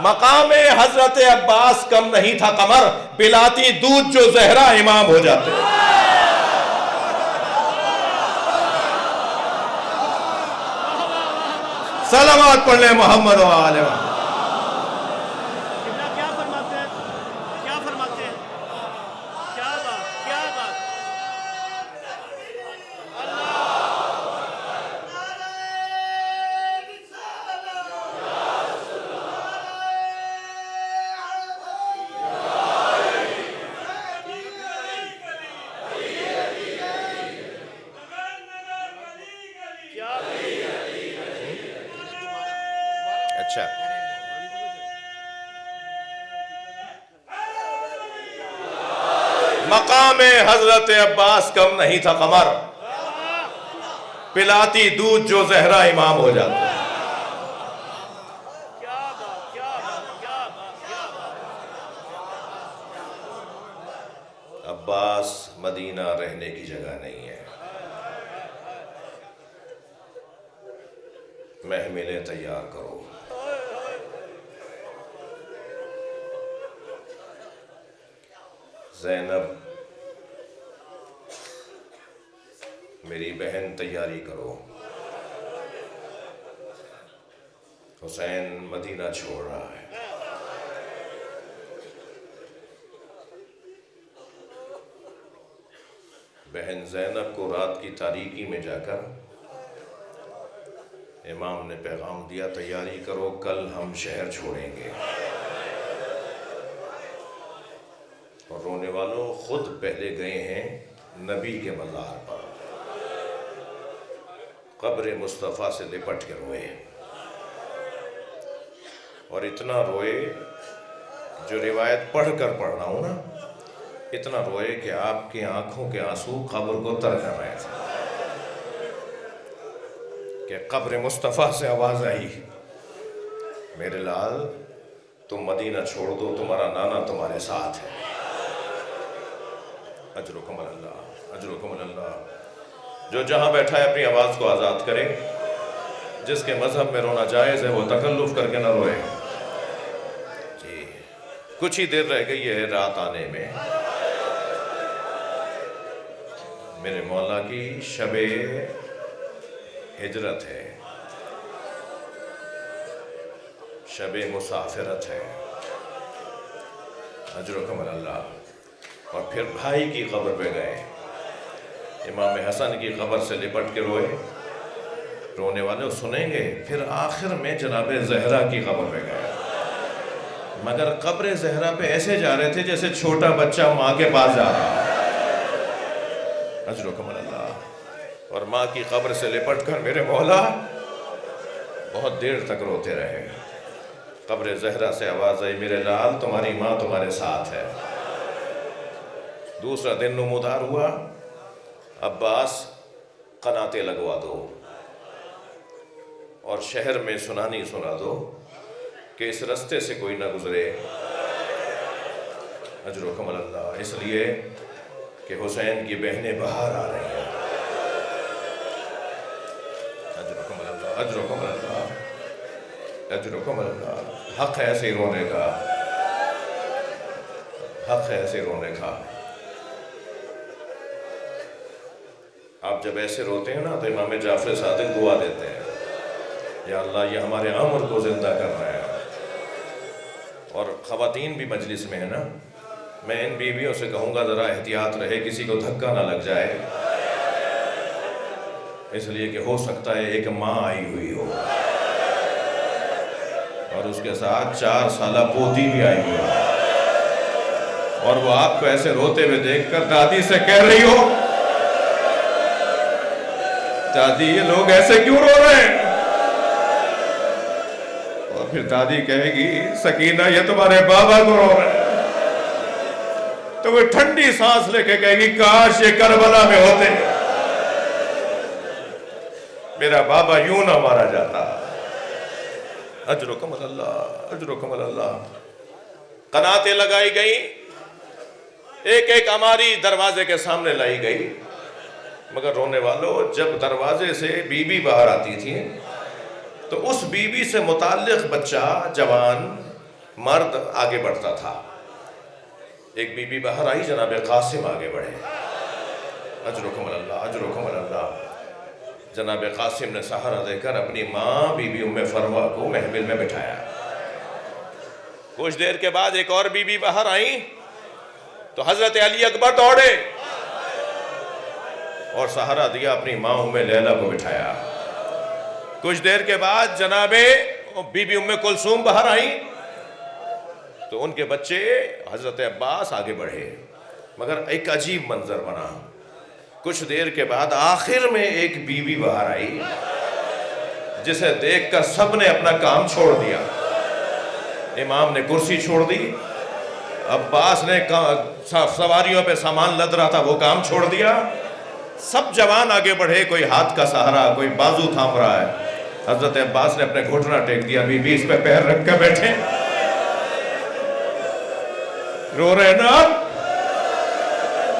مقام حضرت عباس کم نہیں تھا قمر، پلاتی دودھ جو زہرا امام ہو جاتے. صلوات پڑھ لیں محمد و آل محمد. اچھا، مقام حضرت عباس کم نہیں تھا قمر، پلاتی دودھ جو زہرا امام ہو جاتا. عباس مدینہ رہنے کی جگہ نہیں ہے. محملیں تیار کرو۔ زینب میری بہن تیاری کرو، حسین مدینہ چھوڑ رہا ہے۔ بہن زینب کو رات کی تاریکی میں جا کر امام نے پیغام دیا، تیاری کرو، کل ہم شہر چھوڑیں گے۔ اور رونے والوں خود پہلے گئے ہیں نبی کے مزار پر، قبر مصطفیٰ سے لپٹ کے روئے، اور اتنا روئے، جو روایت پڑھ کر پڑھ رہا ہوں نا، اتنا روئے کہ آپ کی آنکھوں کے آنسو قبر کو تر کر رہے تھے، کہ قبر مصطفیٰ سے آواز آئی، میرے لال تم مدینہ چھوڑ دو، تمہارا نانا تمہارے ساتھ ہے۔ اجرکم اللہ، اجرکم اللہ۔ جو جہاں بیٹھا ہے اپنی آواز کو آزاد کرے، جس کے مذہب میں رونا جائز ہے وہ تکلف کر کے نہ روئے۔ جی کچھ ہی دیر رہ گئی ہے رات آنے میں، میرے مولا کی شب ہجرت ہے، شب مسافرت ہے۔ اجرکم اللہ۔ اور پھر بھائی کی قبر پہ گئے، امام حسن کی قبر سے لپٹ کے روئے، رونے والے سنیں گے۔ پھر آخر میں جناب زہرا کی قبر پہ گئے، مگر قبر زہرا پہ ایسے جا رہے تھے جیسے چھوٹا بچہ ماں کے پاس جا رہا۔ اجرکم اللہ۔ اور ماں کی قبر سے لپٹ کر میرے مولا بہت دیر تک روتے رہے۔ قبر زہرا سے آواز آئی، میرے لال تمہاری ماں تمہارے ساتھ ہے۔ دوسرا دن نمودار ہوا، عباس قناتیں لگوا دو اور شہر میں سنانی سنا دو کہ اس رستے سے کوئی نہ گزرے۔ اجرکم اللہ۔ اس لیے کہ حسین کی بہنیں باہر آ رہی ہیں۔ اجرکم اللہ، اجرکم اللہ، اجرکم اللہ۔ حق ہے ایسے رونے کا، حق ہے ایسے رونے کا۔ آپ جب ایسے روتے ہیں نا تو امام جعفر صادق دعا دیتے ہیں، یا اللہ یہ ہمارے عمر کو زندہ کر رہا ہے۔ اور خواتین بھی مجلس میں ہیں نا، میں ان بیویوں سے کہوں گا ذرا احتیاط رہے، کسی کو دھکا نہ لگ جائے، اس لیے کہ ہو سکتا ہے ایک ماں آئی ہوئی ہو اور اس کے ساتھ 4 سالہ پوتی بھی آئی ہوئی ہو، اور وہ آپ کو ایسے روتے ہوئے دیکھ کر دادی سے کہہ رہی ہو، دادی یہ لوگ ایسے کیوں رو رہے ہیں؟ اور پھر دادی کہے گی، سکینہ یہ تمہارے بابا کو رو رہے ہیں، تو وہ ٹھنڈی سانس لے کے کہے گی، کاش یہ کربلا میں ہوتے، میرا بابا یوں نہ مارا جاتا۔ اجرکم اللہ، اجرکم اللہ۔ قناتیں لگائی گئیں، ایک ایک ہماری دروازے کے سامنے لائی گئی، مگر رونے والوں جب دروازے سے بی بی باہر آتی تھی تو اس بی بی سے متعلق بچہ، جوان، مرد آگے بڑھتا تھا۔ ایک بی بی باہر آئی، جناب قاسم آگے بڑھے۔ اجرکم اللہ، اجرکم اللہ۔ جناب قاسم نے سہارا دے کر اپنی ماں بی بی ام فروا کو محمل میں بٹھایا۔ کچھ دیر کے بعد ایک اور بی بی باہر آئیں تو حضرت علی اکبر دوڑے اور سہارا دیا، اپنی ماں ام لیلہ کو بٹھایا۔ کچھ دیر کے بعد جناب بی بی ام کلثوم باہر آئیں تو ان کے بچے حضرت عباس آگے بڑھے، مگر ایک عجیب منظر بنا۔ کچھ دیر کے بعد آخر میں ایک بی بی باہر آئی جسے دیکھ کر سب نے اپنا کام چھوڑ دیا۔ امام نے کرسی چھوڑ دی، عباس نے سواریوں پہ سامان لد رہا تھا وہ کام چھوڑ دیا، سب جوان آگے بڑھے، کوئی ہاتھ کا سہارا، کوئی بازو تھام رہا ہے۔ حضرت عباس نے اپنے گھٹنا ٹیک دیا، بی بی اس پہ پیر رکھ کے بیٹھے، رو رہے نا،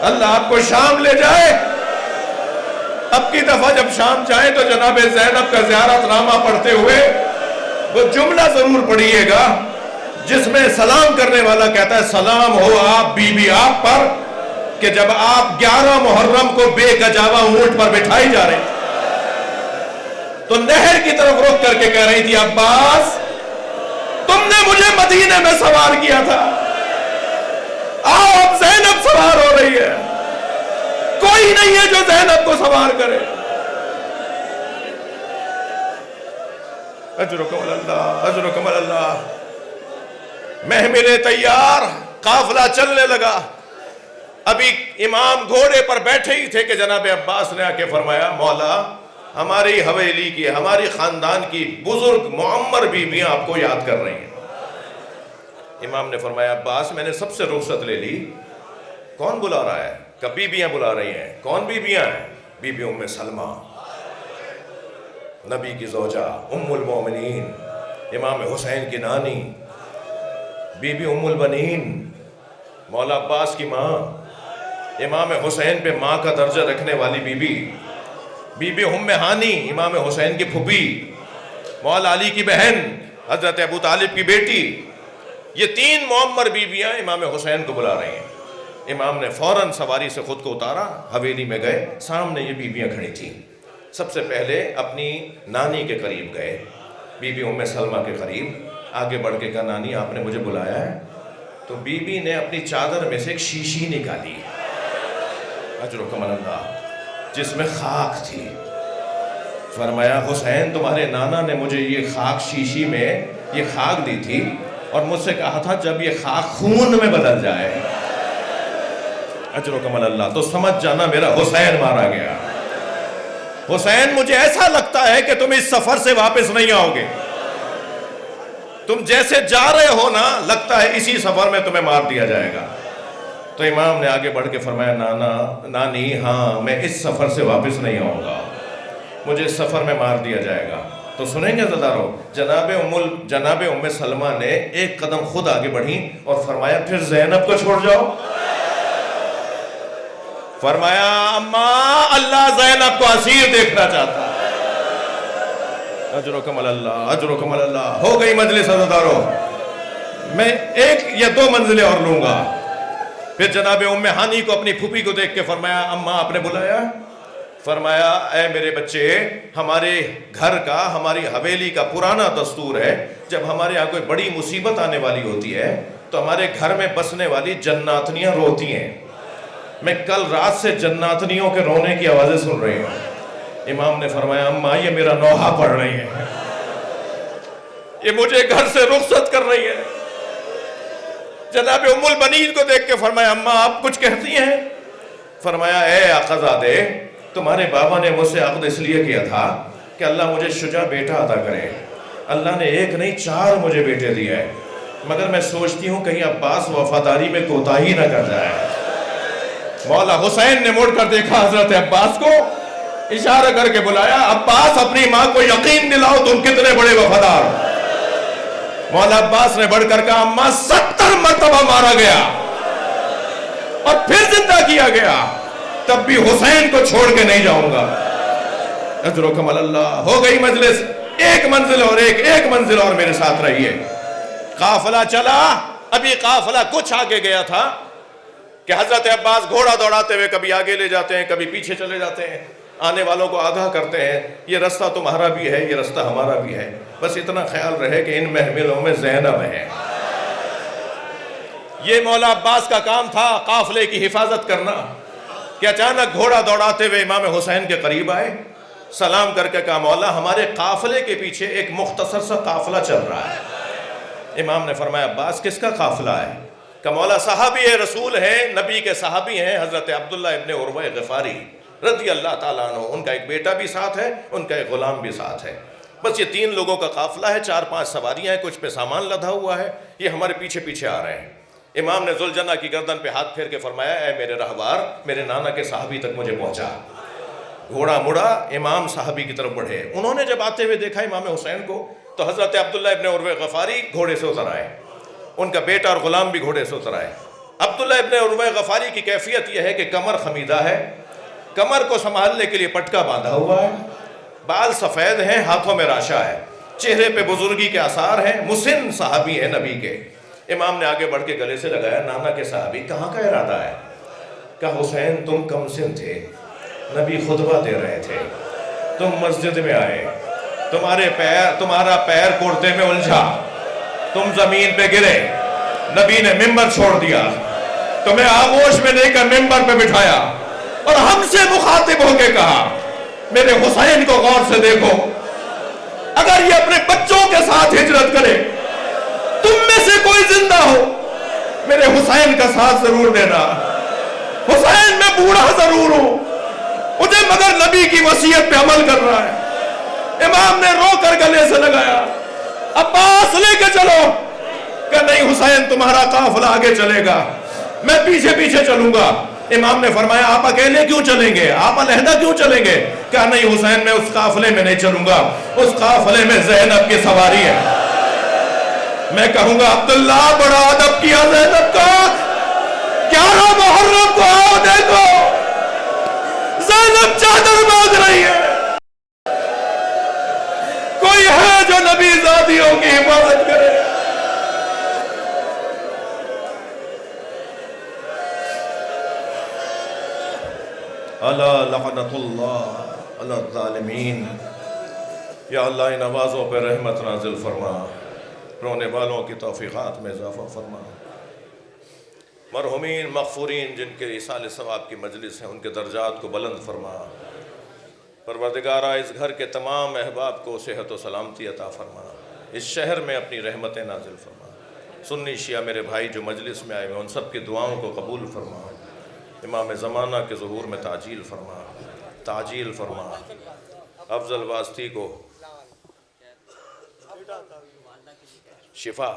اللہ آپ کو شام لے جائے۔ اب کی دفعہ جب شام جائیں تو جناب زینب کا زیارت نامہ پڑھتے ہوئے وہ جملہ ضرور پڑھیے گا جس میں سلام کرنے والا کہتا ہے سلام ہو آپ بی بی آپ پر کہ جب آپ 11 محرم کو بے گجاوا اونٹ پر بٹھائی جا رہی تو نہر کی طرف رخ کر کے کہہ رہی تھی عباس تم نے مجھے مدینے میں سوار کیا تھا، آؤ اب زینب سوار ہو رہی ہے، کوئی نہیں ہے جو زینب کو سوار کرے۔ اجرکم اللہ اجرکم اللہ۔ محمل تیار، قافلہ چلنے لگا۔ ابھی امام گھوڑے پر بیٹھے ہی تھے کہ جناب عباس نے آ کے فرمایا مولا ہماری حویلی کی ہماری خاندان کی بزرگ معمر بیویاں آپ کو یاد کر رہی ہیں۔ امام نے فرمایا عباس میں نے سب سے رخصت لے لی، کون بلا رہا ہے؟ کہ بیویاں بلا رہی ہیں۔ کون بیویاں ہیں؟ بی بی ام سلمہ، نبی کی زوجہ، ام المومنین، امام حسین کی نانی، بی بی ام البنین، مولا عباس کی ماں، امام حسین پہ ماں کا درجہ رکھنے والی بی بی ام ہانی، امام حسین کی پھوپھی، مولا علی کی بہن، حضرت ابو طالب کی بیٹی، یہ 3 معمر بیویاں امام حسین کو بلا رہی ہیں۔ امام نے فوراً سواری سے خود کو اتارا، حویلی میں گئے، سامنے یہ بیویاں کھڑی تھیں۔ سب سے پہلے اپنی نانی کے قریب گئے، بی بی ام سلمہ کے قریب، آگے بڑھ کے کہا نانی آپ نے مجھے بلایا ہے؟ تو بی بی نے اپنی چادر میں سے ایک شیشی نکالی، اجرکم اللہ، جس میں خاک تھی۔ فرمایا حسین تمہارے نانا نے مجھے یہ خاک شیشی میں یہ خاک دی تھی اور مجھ سے کہا تھا جب یہ خاک خون میں بدل جائے، اجرکم اللہ، تو سمجھ جانا میرا حسین مارا گیا۔ حسین مجھے ایسا لگتا ہے کہ تم اس سفر سے واپس نہیں آؤ گے، تم جیسے جا رہے ہو نا لگتا ہے اسی سفر میں تمہیں مار دیا جائے گا۔ تو امام نے آگے بڑھ کے فرمایا نانی ہاں میں اس سفر سے واپس نہیں آؤں گا، مجھے اس سفر میں مار دیا جائے گا۔ تو سنیں گے زدارو، جناب ام سلمہ نے ایک قدم خود آگے بڑھی اور فرمایا پھر زینب کو چھوڑ جاؤ۔ فرمایا اماں اللہ زینب کو اسیر دیکھنا چاہتا ہے۔ اجرکم اللہ اجرکم اللہ۔ ہو گئی مجلس عزیزدارو، میں 1 یا 2 منزلیں اور لوں گا۔ پھر جناب ام ہانی کو اپنی پھوپھی کو دیکھ کے فرمایا اماں آپ نے بلایا؟ فرمایا اے میرے بچے ہمارے گھر کا ہماری حویلی کا پرانا دستور ہے جب ہمارے یہاں کوئی بڑی مصیبت آنے والی ہوتی ہے تو ہمارے گھر میں بسنے والی جناتنیاں روتی ہیں۔ میں کل رات سے جناتنیوں کے رونے کی آوازیں سن رہی ہوں۔ امام نے فرمایا اماں یہ میرا نوحہ پڑھ رہی ہے، یہ مجھے گھر سے رخصت کر رہی ہے۔ جناب ام البنین کو دیکھ کے فرمایا اماں آپ کچھ کہتی ہیں؟ فرمایا اے آقازادے تمہارے بابا نے مجھ سے عقد اس لیے کیا تھا کہ اللہ مجھے شجاع بیٹا عطا کرے، اللہ نے 1 نہیں 4 مجھے بیٹے دیے ہیں، مگر میں سوچتی ہوں کہیں عباس وفاداری میں کوتاہی نہ کر جائے۔ مولا حسین نے مڑ کر دیکھا حضرت عباس کو، اشارہ کر کے بلایا عباس اپنی ماں کو یقین دلاؤ تم کتنے بڑے وفادار۔ مولا عباس نے بڑھ کر کہا اماں 70 مرتبہ مارا گیا اور پھر زندہ کیا گیا، تب بھی حسین کو چھوڑ کے نہیں جاؤں گا۔ اجرکم اللہ۔ ہو گئی مجلس، 1 منزل اور ایک منزل اور میرے ساتھ رہیے۔ قافلہ چلا، ابھی قافلہ کچھ آگے گیا تھا کہ حضرت عباس گھوڑا دوڑاتے ہوئے کبھی آگے لے جاتے ہیں کبھی پیچھے چلے جاتے ہیں، آنے والوں کو آگاہ کرتے ہیں یہ رستہ تمہارا بھی ہے یہ رستہ ہمارا بھی ہے، بس اتنا خیال رہے کہ ان محملوں میں زینب ہے۔ یہ مولا عباس کا کام تھا قافلے کی حفاظت کرنا، کہ اچانک گھوڑا دوڑاتے ہوئے امام حسین کے قریب آئے، سلام کر کے کہا مولا ہمارے قافلے کے پیچھے ایک مختصر سا قافلہ چل رہا ہے۔ امام نے فرمایا عباس کس کا قافلہ ہے؟ کہ مولا صحابی رسول ہیں، نبی کے صحابی ہیں، حضرت عبداللہ ابن عروہ غفاری رضی اللہ تعالیٰ عنہ، ان کا ایک بیٹا بھی ساتھ ہے، ان کا ایک غلام بھی ساتھ ہے، بس یہ 3 لوگوں کا قافلہ ہے، 4-5 سواریاں ہیں، کچھ پہ سامان لدھا ہوا ہے، یہ ہمارے پیچھے پیچھے آ رہے ہیں۔ امام نے ذوالجنہ کی گردن پہ ہاتھ پھیر کے فرمایا اے میرے رہبار میرے نانا کے صحابی تک مجھے پہنچا۔ گھوڑا مڑا، امام صحابی کی طرف بڑھے، انہوں نے جب آتے ہوئے دیکھا امام حسین کو تو حضرت عبداللہ ابن عروہ غفاری گھوڑے سے اتر آئے، ان کا بیٹا اور غلام بھی گھوڑے سے اتر آئے۔ عبداللہ ابن عروہ غفاری کی کیفیت یہ ہے کہ کمر خمیدہ ہے، کمر کو سنبھالنے کے لیے پٹکا باندھا ہوا ہے، بال سفید ہیں، ہاتھوں میں راشا ہے، چہرے پہ بزرگی کے آثار ہیں، مسن صحابی ہیں نبی کے۔ امام نے آگے بڑھ کے گلے سے لگایا، نانا کے صحابی کہاں کا ارادہ ہے؟ کہا حسین تم کم سن تھے، نبی خطبہ دے رہے تھے، تم مسجد میں آئے، تمہارا پیر کرتے میں الجھا، تم زمین پہ گرے، نبی نے ممبر چھوڑ دیا، تمہیں آغوش میں لے کر ممبر پہ بٹھایا اور ہم سے مخاطب ہو کے کہا میرے حسین کو غور سے دیکھو، اگر یہ اپنے بچوں کے ساتھ ہجرت کرے، تم میں سے کوئی زندہ ہو میرے حسین کا ساتھ ضرور دینا، حسین میں بوڑھا ضرور ہوں مجھے مگر نبی کی وصیت پہ عمل کرنا ہے۔ امام نے رو کر گلے سے لگایا، عباس لے کے چلو، کہ نہیں حسین تمہارا قافلہ آگے چلے گا، میں پیچھے پیچھے چلوں گا۔ امام نے فرمایا آپ اکیلے کیوں چلیں گے، آپ علیحدہ کیوں چلیں گے؟ کہا نہیں حسین میں اس قافلے میں نہیں چلوں گا، اس قافلے میں زینب کی سواری ہے، میں کہوں گا عبداللہ بڑا ادب کیا زینب کا، 11 محرم کو آؤ دیکھو زینب چادر باندھ رہی ہے، کوئی ہے جو نبی زادیوں کی حفاظت کرے؟ اللہ لعنت اللہ علی الظالمین۔ یا اللہ ان آوازوں پہ رحمت نازل فرما، رونے والوں کی توفیقات میں اضافہ فرما، مرحومین مغفورین جن کے ایصال ثواب کی مجلس ہیں ان کے درجات کو بلند فرما، پروردگارہ اس گھر کے تمام احباب کو صحت و سلامتی عطا فرما، اس شہر میں اپنی رحمتیں نازل فرما، سنی شیعہ میرے بھائی جو مجلس میں آئے ہیں ان سب کی دعاؤں کو قبول فرما، امام زمانہ کے ظہور میں تعجیل فرما، افضل واسطی کو شفا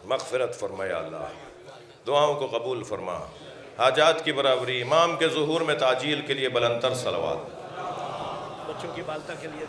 مغفرت فرما، یا اللہ دعاؤں کو قبول فرما، حاجات کی برابری، امام کے ظہور میں تعجیل کے لیے بلند تر صلوات۔ بچوں کی بالتا کے لیے